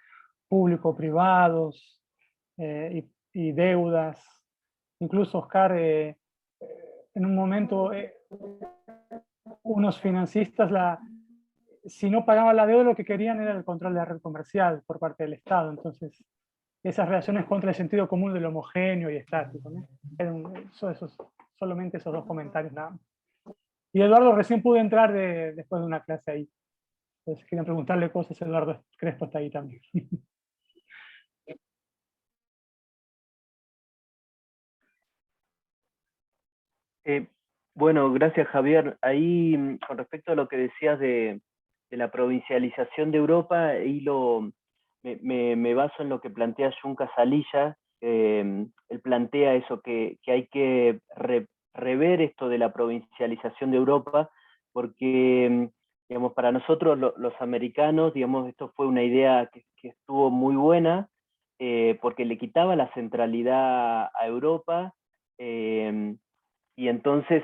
público-privados y deudas. Incluso, Oscar, en un momento, unos financistas, si no pagaban la deuda, lo que querían era el control de la red comercial por parte del Estado. Entonces, esas reacciones contra el sentido común de lo homogéneo y estático, ¿no? Solamente esos dos comentarios, nada más. Y Eduardo recién pudo entrar después de una clase ahí. Entonces, querían preguntarle cosas. Eduardo Crespo está ahí también. Bueno, gracias, Javier. Ahí, con respecto a lo que decías de la provincialización de Europa, ahí me baso en lo que plantea Junca Salilla. Él plantea eso, que hay que rever esto de la provincialización de Europa, porque, digamos, para nosotros los americanos, digamos, esto fue una idea que estuvo muy buena, porque le quitaba la centralidad a Europa, y entonces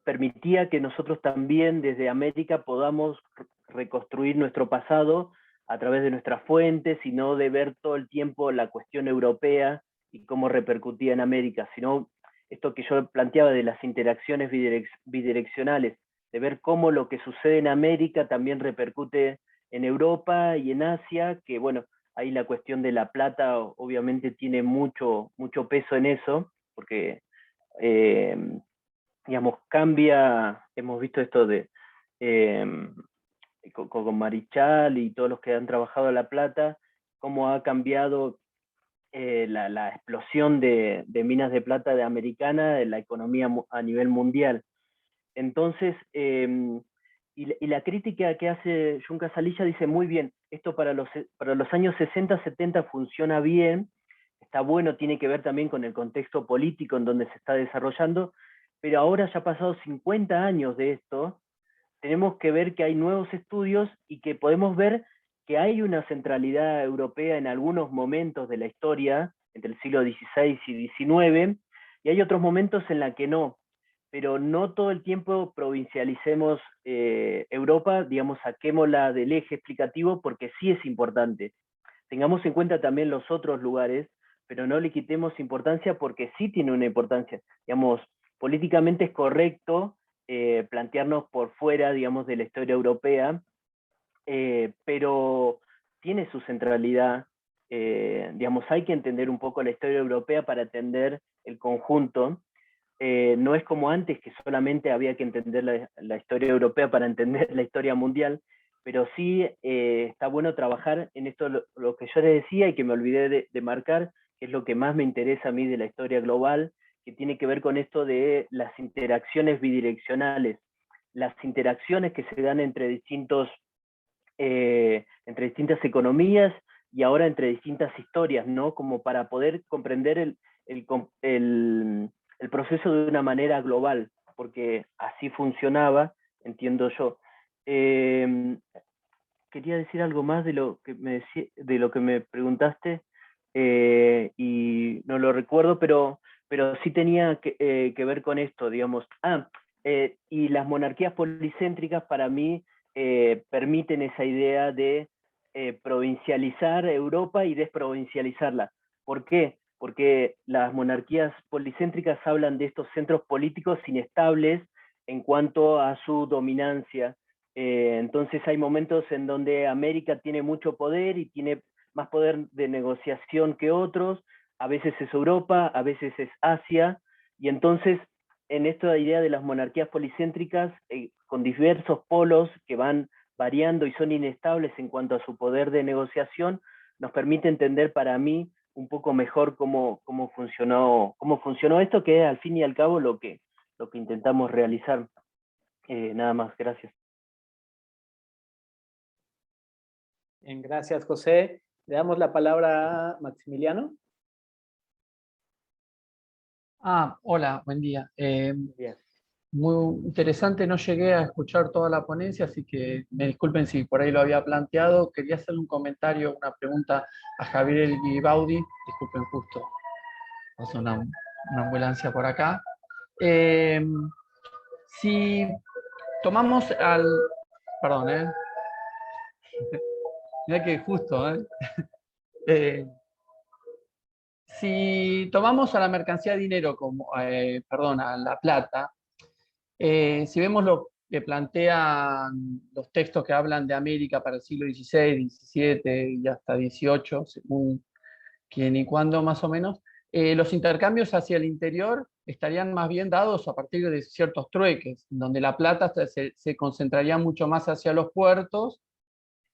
permitía que nosotros también desde América podamos reconstruir nuestro pasado a través de nuestras fuentes, y no de ver todo el tiempo la cuestión europea y cómo repercutía en América, sino esto que yo planteaba de las interacciones bidireccionales, de ver cómo lo que sucede en América también repercute en Europa y en Asia, que bueno, ahí la cuestión de la plata obviamente tiene mucho peso en eso, porque digamos, cambia, hemos visto esto de con Marichal y todos los que han trabajado La Plata, cómo ha cambiado la explosión de minas de plata de americana de la economía a nivel mundial. Entonces, y la crítica que hace Junca Salilla dice muy bien, esto para los años 60, 70 funciona bien, está bueno, tiene que ver también con el contexto político en donde se está desarrollando, pero ahora ya pasados 50 años de esto, tenemos que ver que hay nuevos estudios y que podemos ver que hay una centralidad europea en algunos momentos de la historia, entre el siglo XVI y XIX, y hay otros momentos en la que no. pero no todo el tiempo provincialicemos Europa, digamos, saquémosla del eje explicativo porque sí es importante. Tengamos en cuenta también los otros lugares, pero no le quitemos importancia porque sí tiene una importancia. Digamos, políticamente es correcto plantearnos por fuera, digamos, de la historia europea, pero tiene su centralidad. Digamos, hay que entender un poco la historia europea para entender el conjunto. No es como antes, que solamente había que entender la historia europea para entender la historia mundial, pero sí está bueno trabajar en esto, lo que yo les decía y que me olvidé de marcar, que es lo que más me interesa a mí de la historia global, que tiene que ver con esto de las interacciones bidireccionales, las interacciones que se dan entre distintas economías y ahora entre distintas historias, ¿no? Como para poder comprender el proceso de una manera global, porque así funcionaba, entiendo yo. Quería decir algo más de lo que me preguntaste, y no lo recuerdo, pero sí tenía que ver con esto, digamos. Y las monarquías policéntricas para mí permiten esa idea de provincializar Europa y desprovincializarla. ¿Por qué? Porque las monarquías policéntricas hablan de estos centros políticos inestables en cuanto a su dominancia. Entonces hay momentos en donde América tiene mucho poder y tiene más poder de negociación que otros, a veces es Europa, a veces es Asia, y entonces en esta idea de las monarquías policéntricas, con diversos polos que van variando y son inestables en cuanto a su poder de negociación, nos permite entender para mí un poco mejor cómo funcionó esto, que es al fin y al cabo lo que intentamos realizar. Nada más, gracias. Bien, gracias, José. Le damos la palabra a Maximiliano. Hola, buen día. Bien. Muy interesante, no llegué a escuchar toda la ponencia, así que me disculpen si por ahí lo había planteado. Quería hacerle un comentario, una pregunta a Javier Baudi. Disculpen, justo pasó una ambulancia por acá. Si tomamos Perdón, Mirá que justo, si tomamos a la mercancía de dinero como, a la plata, si vemos lo que plantean los textos que hablan de América para el siglo XVI, XVII y hasta XVIII, según quién y cuándo más o menos, los intercambios hacia el interior estarían más bien dados a partir de ciertos trueques, donde la plata se concentraría mucho más hacia los puertos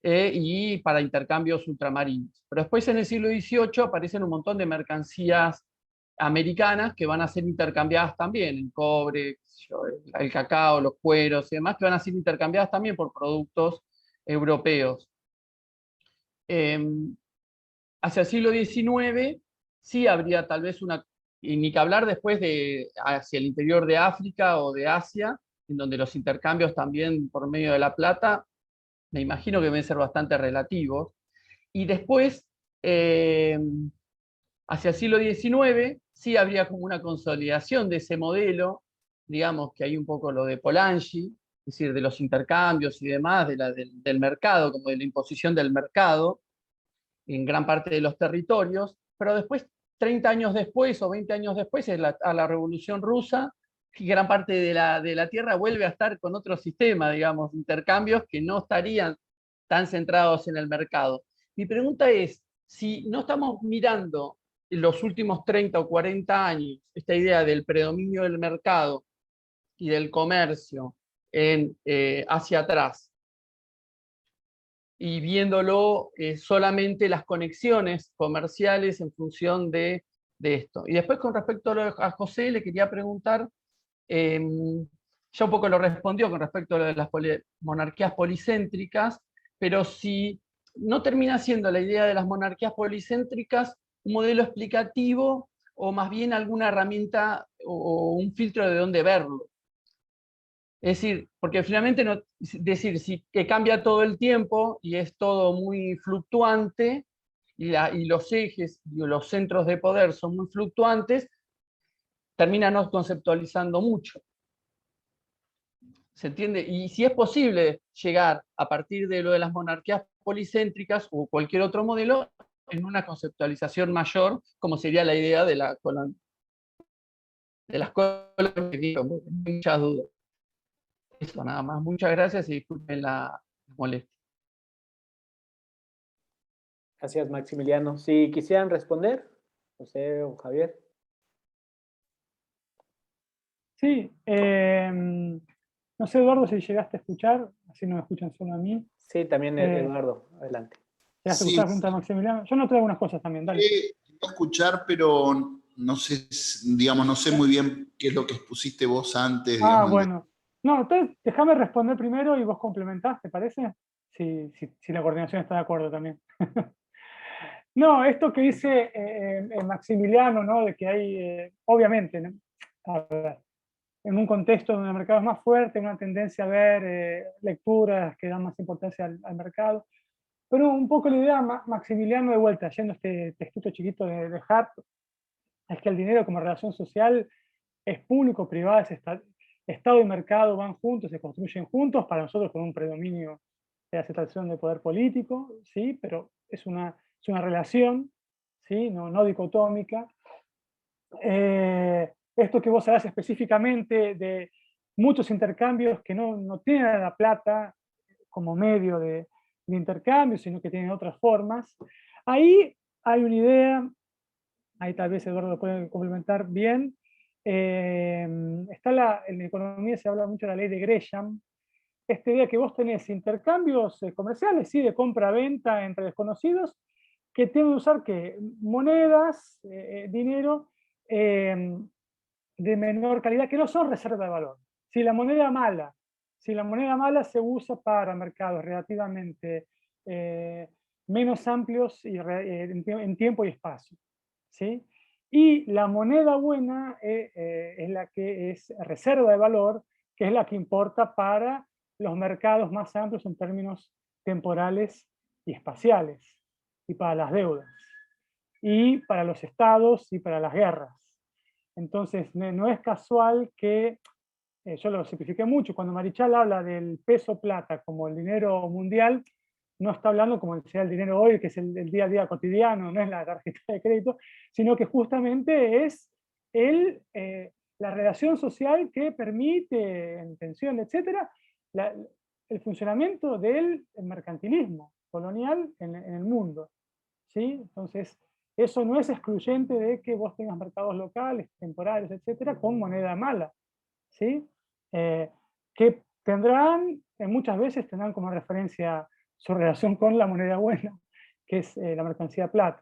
y para intercambios ultramarinos. Pero después en el siglo XVIII aparecen un montón de mercancías americanas que van a ser intercambiadas también, el cobre, el cacao, los cueros y demás, que van a ser intercambiadas también por productos europeos. Hacia el siglo XIX sí habría tal vez y ni que hablar después hacia el interior de África o de Asia, en donde los intercambios también por medio de la plata, me imagino que deben ser bastante relativos. Y después, hacia el siglo XIX, sí habría como una consolidación de ese modelo, digamos que hay un poco lo de Polanyi, es decir, de los intercambios y demás, del mercado, como de la imposición del mercado en gran parte de los territorios, pero después, 30 años después o 20 años después, a la Revolución Rusa, y gran parte de la Tierra vuelve a estar con otro sistema, digamos, intercambios que no estarían tan centrados en el mercado. Mi pregunta es, si no estamos mirando en los últimos 30 o 40 años esta idea del predominio del mercado y del comercio hacia atrás, y viéndolo solamente las conexiones comerciales en función de esto. Y después con respecto a José, le quería preguntar, ya un poco lo respondió con respecto a lo de las monarquías policéntricas, pero si no termina siendo la idea de las monarquías policéntricas un modelo explicativo o más bien alguna herramienta o un filtro de dónde verlo. Es decir, porque finalmente que cambia todo el tiempo y es todo muy fluctuante y los ejes y los centros de poder son muy fluctuantes, termina no conceptualizando mucho. ¿Se entiende? Y si es posible llegar a partir de lo de las monarquías policéntricas o cualquier otro modelo en una conceptualización mayor, como sería la idea de las colonias, muchas dudas. Eso nada más. Muchas gracias y disculpen la molestia. Gracias, Maximiliano. Si quisieran responder, José o Javier. Sí, no sé, Eduardo, si llegaste a escuchar, así no me escuchan solo a mí. Sí, también Eduardo, adelante. ¿Llegaste a Sí, escuchar junto a Maximiliano? Yo noté algunas cosas también, dale. Llegué a escuchar, pero no sé, digamos, no sé muy bien qué es lo que expusiste vos antes, Ah, digamos. bueno. No, entonces déjame responder primero y vos complementás, ¿te parece? Si la coordinación está de acuerdo también. No, esto que dice Maximiliano, ¿no? De que hay, obviamente, ¿no? A ver, en un contexto donde el mercado es más fuerte, una tendencia a ver lecturas que dan más importancia al mercado. Pero un poco la idea, Maximiliano, de vuelta, yendo a este textito chiquito de Hart, es que el dinero como relación social es público, privado, Estado y mercado van juntos, se construyen juntos, para nosotros con un predominio de aceptación de poder político, ¿sí? Pero es una relación, ¿sí? No dicotómica. Esto que vos hablas específicamente de muchos intercambios que no tienen a la plata como medio de intercambio, sino que tienen otras formas. Ahí hay una idea, ahí tal vez Eduardo lo puede complementar bien. En economía se habla mucho de la ley de Gresham, esta idea que vos tenés intercambios comerciales, ¿sí? De compra-venta entre desconocidos, que tienen que usar ¿qué? Monedas, dinero de menor calidad, que no son reserva de valor. Si la moneda mala se usa para mercados relativamente menos amplios y, en tiempo y espacio, ¿sí? Y la moneda buena es la que es reserva de valor, que es la que importa para los mercados más amplios en términos temporales y espaciales, y para las deudas, y para los estados y para las guerras. Entonces, no es casual que, yo lo simplifiqué mucho, cuando Marichal habla del peso plata como el dinero mundial, no está hablando como sea el dinero hoy, que es el día a día cotidiano, no es la tarjeta de crédito, sino que justamente es la relación social que permite, en tensión, etcétera, el funcionamiento del mercantilismo colonial en el mundo, ¿sí? Entonces, eso no es excluyente de que vos tengas mercados locales, temporales, etcétera, con moneda mala, ¿sí? Que muchas veces tendrán como referencia su relación con la moneda buena, que es la mercancía plata,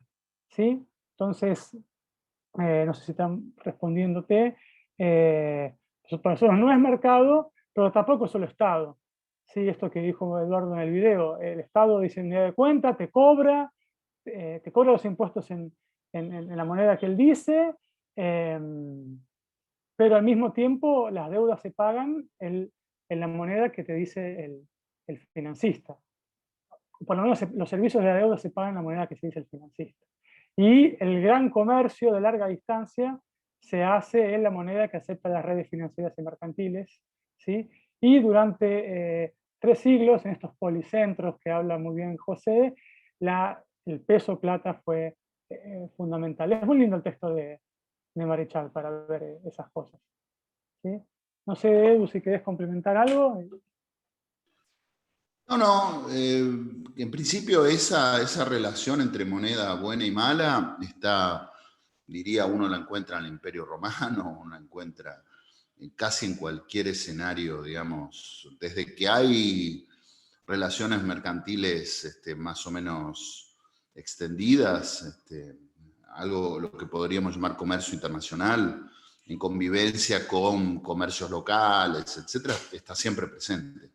¿sí? Entonces, no sé si están respondiéndote, para nosotros no es mercado, pero tampoco es solo Estado, ¿sí? Esto que dijo Eduardo en el video, el Estado dice en unidad de cuenta, te cobra los impuestos en la moneda que él dice, pero al mismo tiempo las deudas se pagan en la moneda que te dice el financista. Por lo menos los servicios de la deuda se pagan en la moneda que se dice el financista. Y el gran comercio de larga distancia se hace en la moneda que acepta las redes financieras y mercantiles, ¿sí? Y durante 3 siglos, en estos policentros que habla muy bien José, el peso plata fue fundamental. Es muy lindo el texto de Marichal para ver esas cosas, ¿sí? No sé, Edu, si querés complementar algo. No, en principio esa relación entre moneda buena y mala está, diría, uno la encuentra en el Imperio Romano, uno la encuentra casi en cualquier escenario, digamos, desde que hay relaciones mercantiles más o menos extendidas, algo lo que podríamos llamar comercio internacional, en convivencia con comercios locales, etcétera, está siempre presente.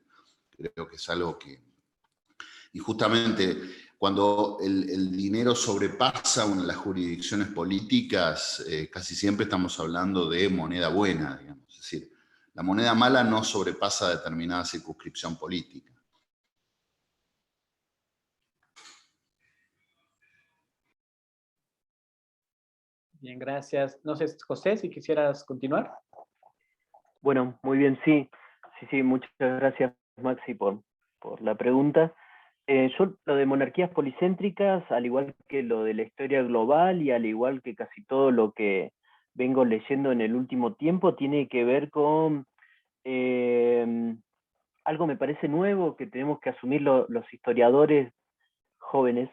Creo que es algo que... Y justamente cuando el dinero sobrepasa las jurisdicciones políticas, casi siempre estamos hablando de moneda buena, digamos. Es decir, la moneda mala no sobrepasa determinada circunscripción política. Bien, gracias. No sé, José, si quisieras continuar. Bueno, muy bien, sí. Sí, muchas gracias, Maxi, por la pregunta. Yo lo de monarquías policéntricas, al igual que lo de la historia global y al igual que casi todo lo que vengo leyendo en el último tiempo, tiene que ver con algo me parece nuevo que tenemos que asumir los historiadores jóvenes.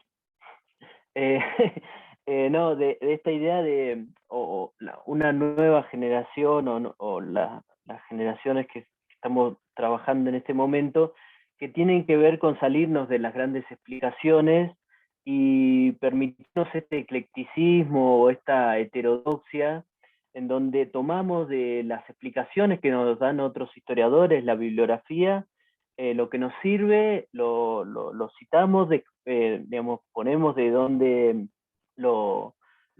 No, de esta idea de una nueva generación o las generaciones que estamos trabajando en este momento, que tienen que ver con salirnos de las grandes explicaciones y permitirnos este eclecticismo o esta heterodoxia en donde tomamos de las explicaciones que nos dan otros historiadores, la bibliografía, lo que nos sirve, lo citamos, digamos, ponemos de dónde lo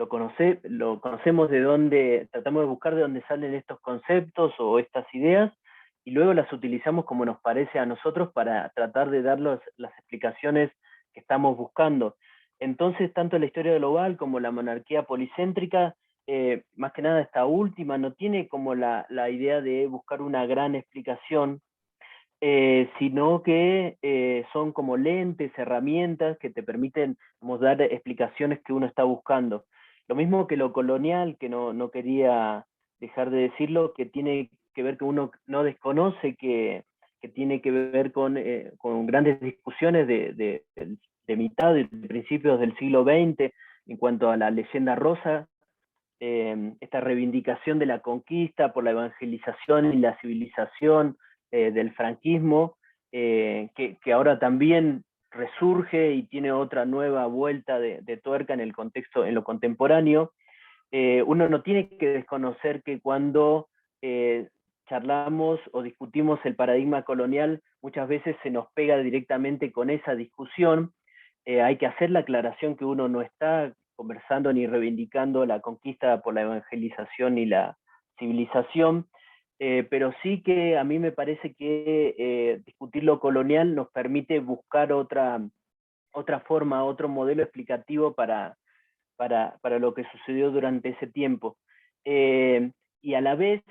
conocemos, de dónde, tratamos de buscar de dónde salen estos conceptos o estas ideas, y luego las utilizamos como nos parece a nosotros para tratar de dar las explicaciones que estamos buscando. Entonces, tanto la historia global como la monarquía policéntrica, más que nada esta última, no tiene como la idea de buscar una gran explicación, sino que son como lentes, herramientas que te permiten, vamos, dar explicaciones que uno está buscando. Lo mismo que lo colonial, que no quería dejar de decirlo, que tiene que ver que uno no desconoce, que tiene que ver con grandes discusiones de mitad, de principios del siglo XX, en cuanto a la leyenda rosa, esta reivindicación de la conquista por la evangelización y la civilización del franquismo, que ahora también resurge y tiene otra nueva vuelta de tuerca en el contexto, en lo contemporáneo. Uno no tiene que desconocer que cuando charlamos o discutimos el paradigma colonial, muchas veces se nos pega directamente con esa discusión. Hay que hacer la aclaración que uno no está conversando ni reivindicando la conquista por la evangelización y la civilización, pero sí que a mí me parece que discutir lo colonial nos permite buscar otra forma, otro modelo explicativo para lo que sucedió durante ese tiempo. Y a la vez,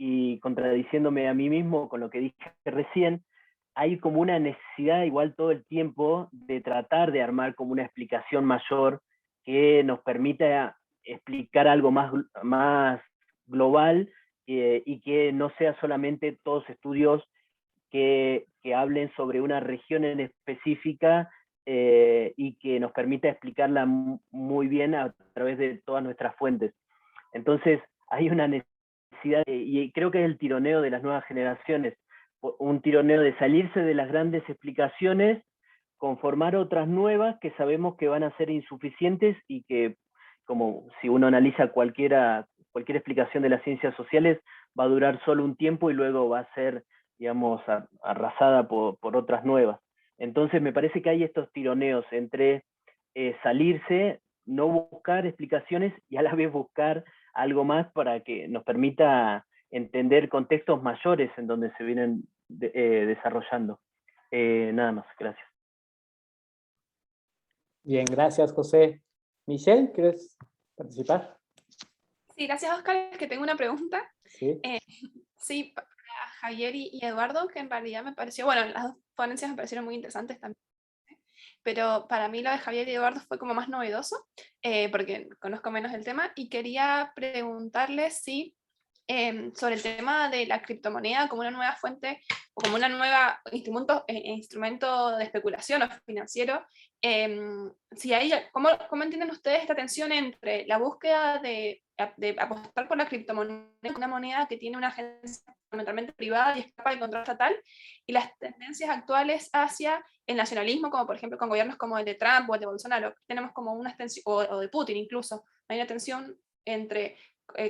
y contradiciéndome a mí mismo con lo que dije recién, hay como una necesidad igual todo el tiempo de tratar de armar como una explicación mayor que nos permita explicar algo más global, y que no sea solamente todos estudios que hablen sobre una región en específica, y que nos permita explicarla muy bien a través de todas nuestras fuentes. Entonces hay una necesidad, y creo que es el tironeo de las nuevas generaciones, un tironeo de salirse de las grandes explicaciones, conformar otras nuevas que sabemos que van a ser insuficientes y que, como si uno analiza cualquier explicación de las ciencias sociales, va a durar solo un tiempo y luego va a ser, digamos, arrasada por otras nuevas. Entonces me parece que hay estos tironeos entre salirse, no buscar explicaciones y a la vez buscar algo más para que nos permita entender contextos mayores en donde se vienen desarrollando. Nada más, gracias. Bien, gracias, José. Michelle, ¿quieres participar? Sí, gracias, Oscar. Es que tengo una pregunta. Sí. Sí, para Javier y Eduardo, que en realidad me pareció, bueno, las dos ponencias me parecieron muy interesantes también, pero para mí lo de Javier y Eduardo fue como más novedoso, porque conozco menos el tema, y quería preguntarles si sobre el tema de la criptomoneda como una nueva fuente o como una nueva instrumento de especulación o financiero, si hay, ¿cómo entienden ustedes esta tensión entre la búsqueda de apostar por la criptomoneda, una moneda que tiene una agencia fundamentalmente privada y escapa del control estatal, y las tendencias actuales hacia el nacionalismo, como por ejemplo con gobiernos como el de Trump o el de Bolsonaro? Tenemos como una tensión, o de Putin incluso, hay una tensión entre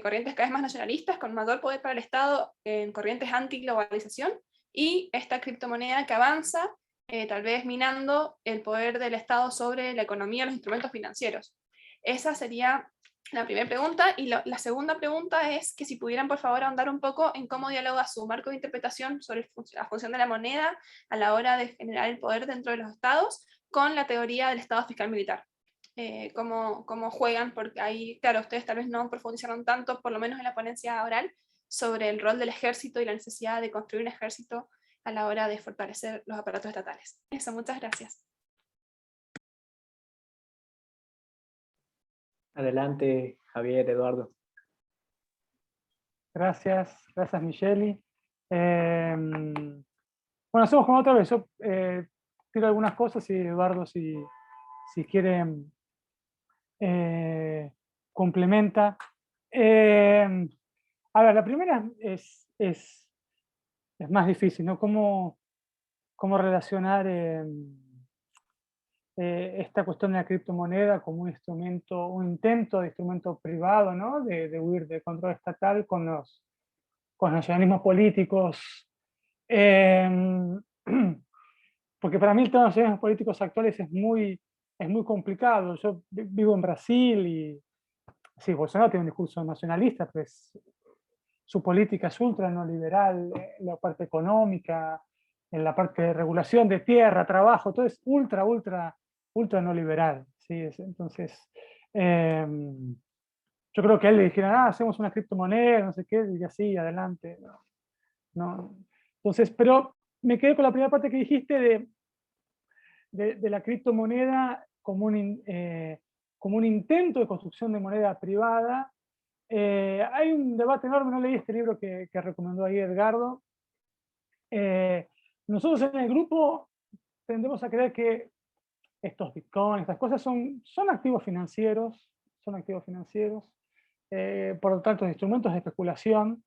corrientes cada vez más nacionalistas, con mayor poder para el Estado, en corrientes anti-globalización, y esta criptomoneda que avanza, tal vez minando el poder del Estado sobre la economía y los instrumentos financieros. Esa sería la primera pregunta. Y la segunda pregunta es que si pudieran, por favor, ahondar un poco en cómo dialoga su marco de interpretación sobre la función de la moneda a la hora de generar el poder dentro de los estados con la teoría del Estado fiscal militar. Cómo juegan, porque ahí, claro, ustedes tal vez no profundizaron tanto, por lo menos en la ponencia oral, sobre el rol del ejército y la necesidad de construir un ejército a la hora de fortalecer los aparatos estatales. Eso, muchas gracias. Adelante, Javier, Eduardo. Gracias Micheli. Bueno, hacemos como otra vez. Yo tiro algunas cosas y Eduardo, si quiere, complementa. A ver, la primera es más difícil, ¿no? ¿Cómo relacionar esta cuestión de la criptomoneda como un instrumento, un intento de instrumento privado, ¿no? De huir del control estatal con los nacionalismos políticos? Porque para mí el tema de los nacionalismos políticos actuales es muy complicado. Yo vivo en Brasil y sí, Bolsonaro tiene un discurso nacionalista, pues su política es ultra neoliberal, en la parte económica, en la parte de regulación de tierra, trabajo, todo es ultra neoliberal. ¿Sí? Entonces, yo creo que a él le dijeron, hacemos una criptomoneda, no sé qué, y así, adelante. No. Entonces, pero me quedé con la primera parte que dijiste de la criptomoneda como un intento de construcción de moneda privada. Hay un debate enorme, no leí este libro que recomendó ahí Edgardo. Nosotros en el grupo tendemos a creer que estos bitcoins, estas cosas son activos financieros, por lo tanto instrumentos de especulación,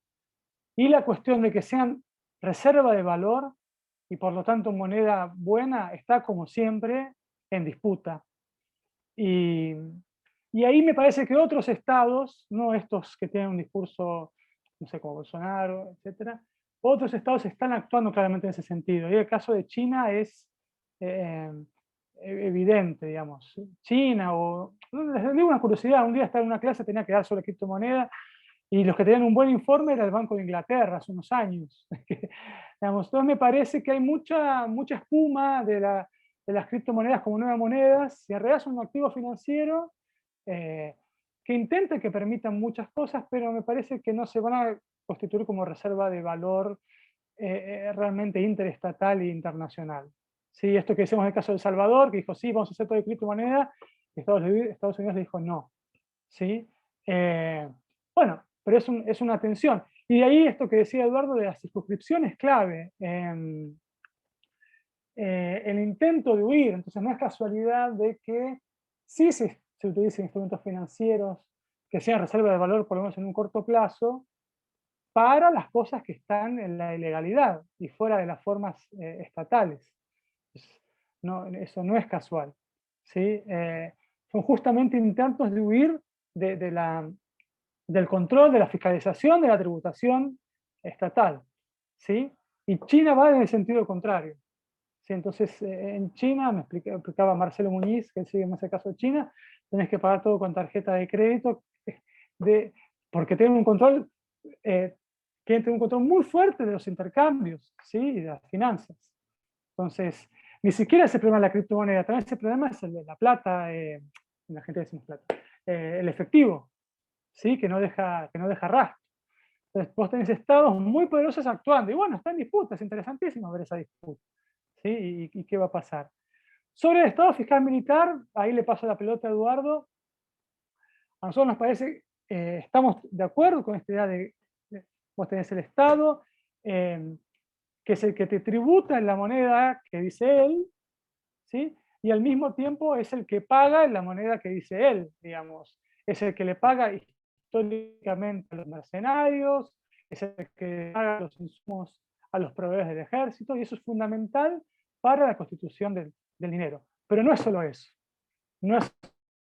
y la cuestión de que sean reserva de valor y por lo tanto moneda buena está como siempre en disputa. Y ahí me parece que otros estados, no estos que tienen un discurso, no sé, como Bolsonaro, etcétera, otros estados están actuando claramente en ese sentido. Y el caso de China es evidente, digamos. China, o les digo una curiosidad, un día estaba en una clase, tenía que dar sobre criptomonedas, y los que tenían un buen informe era el Banco de Inglaterra hace unos años. Digamos, entonces me parece que hay mucha espuma de las criptomonedas como nuevas monedas, y en realidad son un activo financiero que intenta que permitan muchas cosas, pero me parece que no se van a constituir como reserva de valor realmente interestatal e internacional. ¿Sí? Esto que decimos en el caso de El Salvador, que dijo, sí, vamos a hacer todo de criptomoneda, y Estados Unidos le dijo no. ¿Sí? Bueno, pero es una tensión. Y de ahí esto que decía Eduardo de la circunscripción es clave. El intento de huir, entonces no es casualidad de que sí se utilicen instrumentos financieros que sean reserva de valor, por lo menos en un corto plazo, para las cosas que están en la ilegalidad y fuera de las formas estatales. No, eso no es casual. ¿Sí? Son justamente intentos de huir del control, de la fiscalización, de la tributación estatal. ¿Sí? Y China va en el sentido contrario. ¿Sí? Entonces, en China, me explicaba Marcelo Muñiz, que sigue en ese caso de China, tenés que pagar todo con tarjeta de crédito, porque tienen un control, tienen un control muy fuerte de los intercambios, ¿sí? Y de las finanzas. Entonces, ni siquiera ese problema de la criptomoneda, también ese problema es el de la plata, en la gente decimos plata, el efectivo, ¿sí? que no deja rastro. Entonces, vos tenés estados muy poderosos actuando, y bueno, está en disputa, es interesantísimo ver esa disputa. ¿Sí? ¿Y qué va a pasar? Sobre el Estado fiscal militar, ahí le paso la pelota a Eduardo. A nosotros nos parece, estamos de acuerdo con esta idea de vos tenés el Estado, que es el que te tributa en la moneda que dice él, ¿sí? Y al mismo tiempo es el que paga en la moneda que dice él, digamos. Es el que le paga históricamente a los mercenarios, es el que paga los insumos a los proveedores del ejército, y eso es fundamental para la constitución del dinero. Pero no es solo eso. No es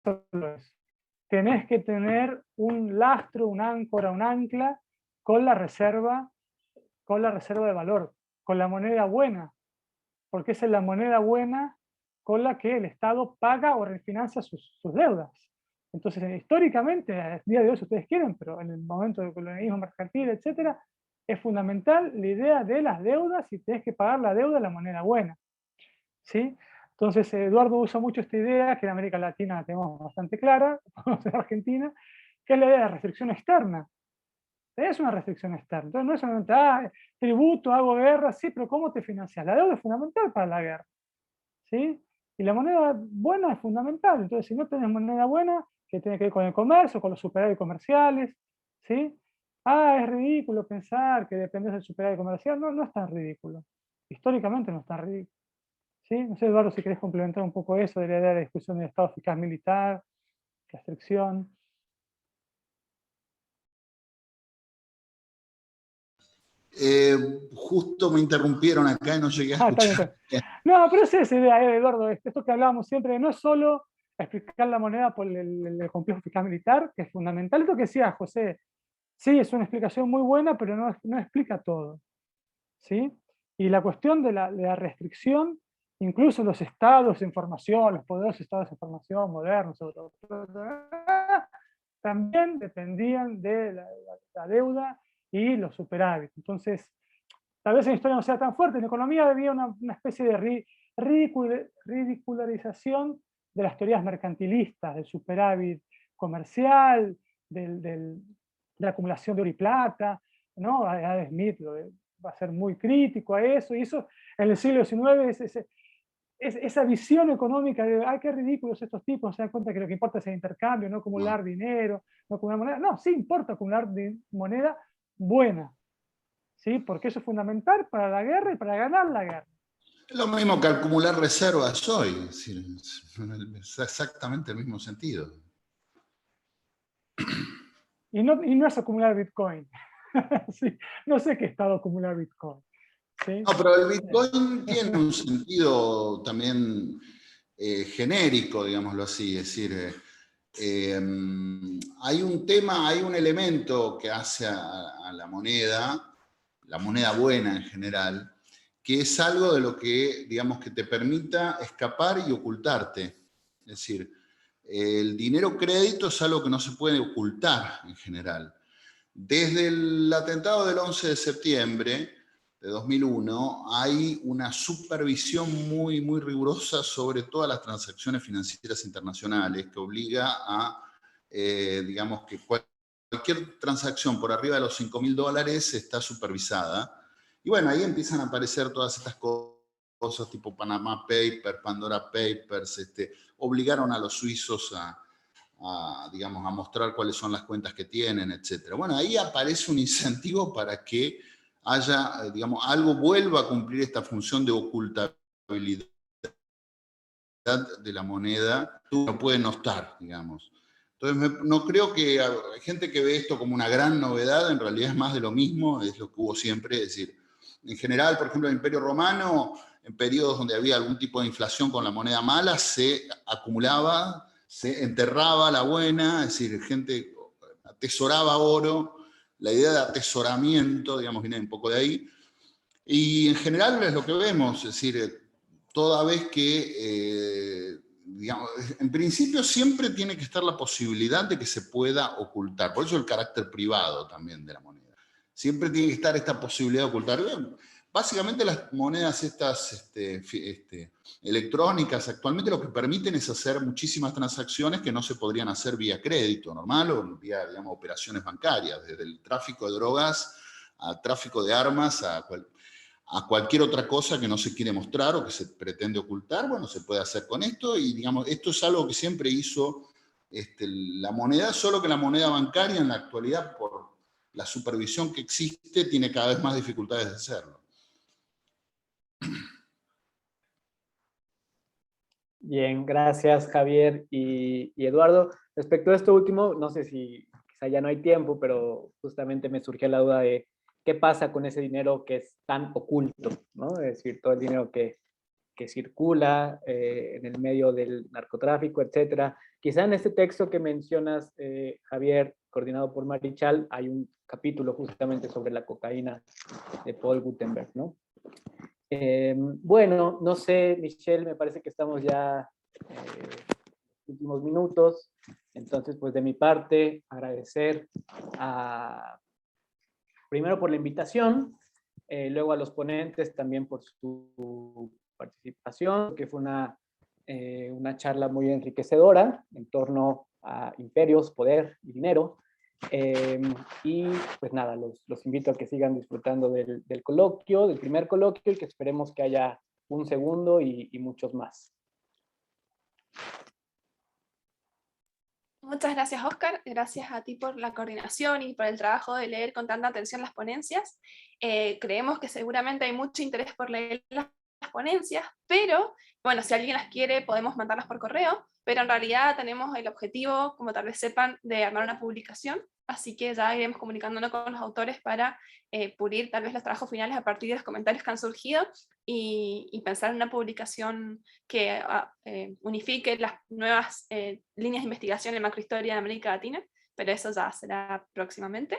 solo eso. Tenés que tener un lastro, un áncora, un ancla con la reserva de valor, con la moneda buena, porque esa es la moneda buena con la que el Estado paga o refinancia sus deudas. Entonces, históricamente, a día de hoy, si ustedes quieren, pero en el momento del colonialismo mercantil, etc., es fundamental la idea de las deudas y tenés que pagar la deuda en la moneda buena. ¿Sí? Entonces, Eduardo usa mucho esta idea, que en América Latina la tenemos bastante clara, en Argentina, que es la idea de restricción externa. Es una restricción externa. Entonces no es solamente, tributo, hago guerra, sí, pero ¿cómo te financias? La deuda es fundamental para la guerra, ¿sí? Y la moneda buena es fundamental. Entonces, si no tenés moneda buena, que tiene que ver con el comercio, con los superávit comerciales, ¿sí? Es ridículo pensar que dependes del superávit comercial. No, no es tan ridículo. Históricamente no es tan ridículo. ¿Sí? No sé, Eduardo, si querés complementar un poco eso de la idea de la discusión del Estado eficaz militar, restricción. Justo me interrumpieron acá y no llegué a Está bien, escuchar. está bien. No, pero es esa idea, Eduardo, esto que hablábamos siempre, no es solo explicar la moneda por el complejo eficaz militar, que es fundamental. Esto que decía José, sí, es una explicación muy buena, pero no explica todo, ¿sí? Y la cuestión de la restricción, incluso los estados de información, los poderosos estados de información modernos, también dependían de la deuda y los superávit. Entonces, tal vez en la historia no sea tan fuerte, en la economía había una especie de ridicularización de las teorías mercantilistas, del superávit comercial, de la acumulación de oro y plata, ¿no? Adam Smith va a ser muy crítico a eso, y eso en el siglo XIX esa visión económica de, qué ridículos estos tipos, se dan cuenta que lo que importa es el intercambio, no acumular dinero, no acumular moneda. No, sí importa acumular moneda buena, ¿sí? Porque eso es fundamental para la guerra y para ganar la guerra. Es lo mismo que acumular reservas hoy, es decir, es exactamente el mismo sentido. Y no es acumular Bitcoin. Sí, no sé qué estado acumular Bitcoin. ¿Sí? No, pero el Bitcoin tiene un sentido también genérico, digámoslo así, es decir, hay un tema, hay un elemento que hace a la moneda buena en general, que es algo de lo que, digamos, que te permita escapar y ocultarte. Es decir, el dinero crédito es algo que no se puede ocultar en general. Desde el atentado del 11 de septiembre de 2001 hay una supervisión muy, muy rigurosa sobre todas las transacciones financieras internacionales que obliga a, digamos, que cualquier transacción por arriba de los $5.000 está supervisada. Y bueno, ahí empiezan a aparecer todas estas cosas tipo Panama Papers, Pandora Papers, obligaron a los suizos digamos, a mostrar cuáles son las cuentas que tienen, etc. Bueno, ahí aparece un incentivo para que haya, digamos, algo vuelva a cumplir esta función de ocultabilidad de la moneda. No puede no estar, digamos. Entonces, no creo que hay gente que ve esto como una gran novedad, en realidad es más de lo mismo, es lo que hubo siempre, es decir, en general, por ejemplo, el Imperio Romano, en periodos donde había algún tipo de inflación con la moneda mala, se acumulaba, se enterraba la buena, es decir, gente atesoraba oro, la idea de atesoramiento, digamos, viene un poco de ahí, y en general es lo que vemos, es decir, toda vez que, digamos, en principio siempre tiene que estar la posibilidad de que se pueda ocultar, por eso el carácter privado también de la moneda. Siempre tiene que estar esta posibilidad de ocultar. Básicamente las monedas estas electrónicas actualmente lo que permiten es hacer muchísimas transacciones que no se podrían hacer vía crédito normal o vía, digamos, operaciones bancarias, desde el tráfico de drogas al tráfico de armas, a cualquier otra cosa que no se quiere mostrar o que se pretende ocultar. Bueno, se puede hacer con esto y, digamos, esto es algo que siempre hizo la moneda, solo que la moneda bancaria en la actualidad, por la supervisión que existe, tiene cada vez más dificultades de hacerlo. Bien, gracias Javier y Eduardo. Respecto a esto último, no sé si quizá ya no hay tiempo, pero justamente me surgió la duda de qué pasa con ese dinero que es tan oculto, ¿no? Es decir, todo el dinero que circula en el medio del narcotráfico, etcétera. Quizá en este texto que mencionas, Javier, coordinado por Marichal, hay un capítulo justamente sobre la cocaína de Paul Gutenberg, ¿no? Bueno, no sé, Michelle, me parece que estamos ya en los últimos minutos. Entonces, pues de mi parte, agradecer primero por la invitación, luego a los ponentes también por su participación, que fue una charla muy enriquecedora en torno a imperios, poder y dinero. Y pues nada, los invito a que sigan disfrutando del coloquio, del primer coloquio, y que esperemos que haya un segundo y muchos más. Muchas gracias, Oscar. Gracias a ti por la coordinación y por el trabajo de leer con tanta atención las ponencias. Creemos que seguramente hay mucho interés por leer las ponencias, pero bueno, si alguien las quiere podemos mandarlas por correo, pero en realidad tenemos el objetivo, como tal vez sepan, de armar una publicación, así que ya iremos comunicándonos con los autores para pulir tal vez los trabajos finales a partir de los comentarios que han surgido y pensar en una publicación que unifique las nuevas líneas de investigación en macrohistoria de América Latina, pero eso ya será próximamente.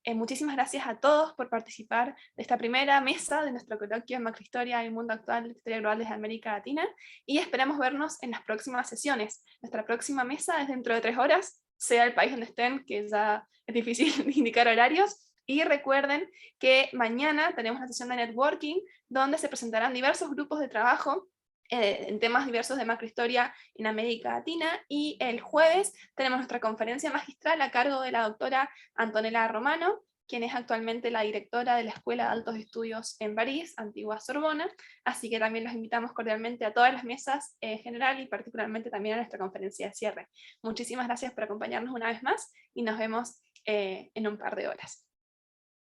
Muchísimas gracias a todos por participar de esta primera mesa de nuestro coloquio en macrohistoria del mundo actual, historia global desde América Latina, y esperamos vernos en las próximas sesiones. Nuestra próxima mesa es dentro de 3 horas, sea el país donde estén, que ya es difícil indicar horarios. Y recuerden que mañana tenemos una sesión de networking donde se presentarán diversos grupos de trabajo en temas diversos de macrohistoria en América Latina, y el jueves tenemos nuestra conferencia magistral a cargo de la doctora Antonella Romano, quien es actualmente la directora de la Escuela de Altos Estudios en París, antigua Sorbona, así que también los invitamos cordialmente a todas las mesas en general y particularmente también a nuestra conferencia de cierre. Muchísimas gracias por acompañarnos una vez más y nos vemos en un par de horas.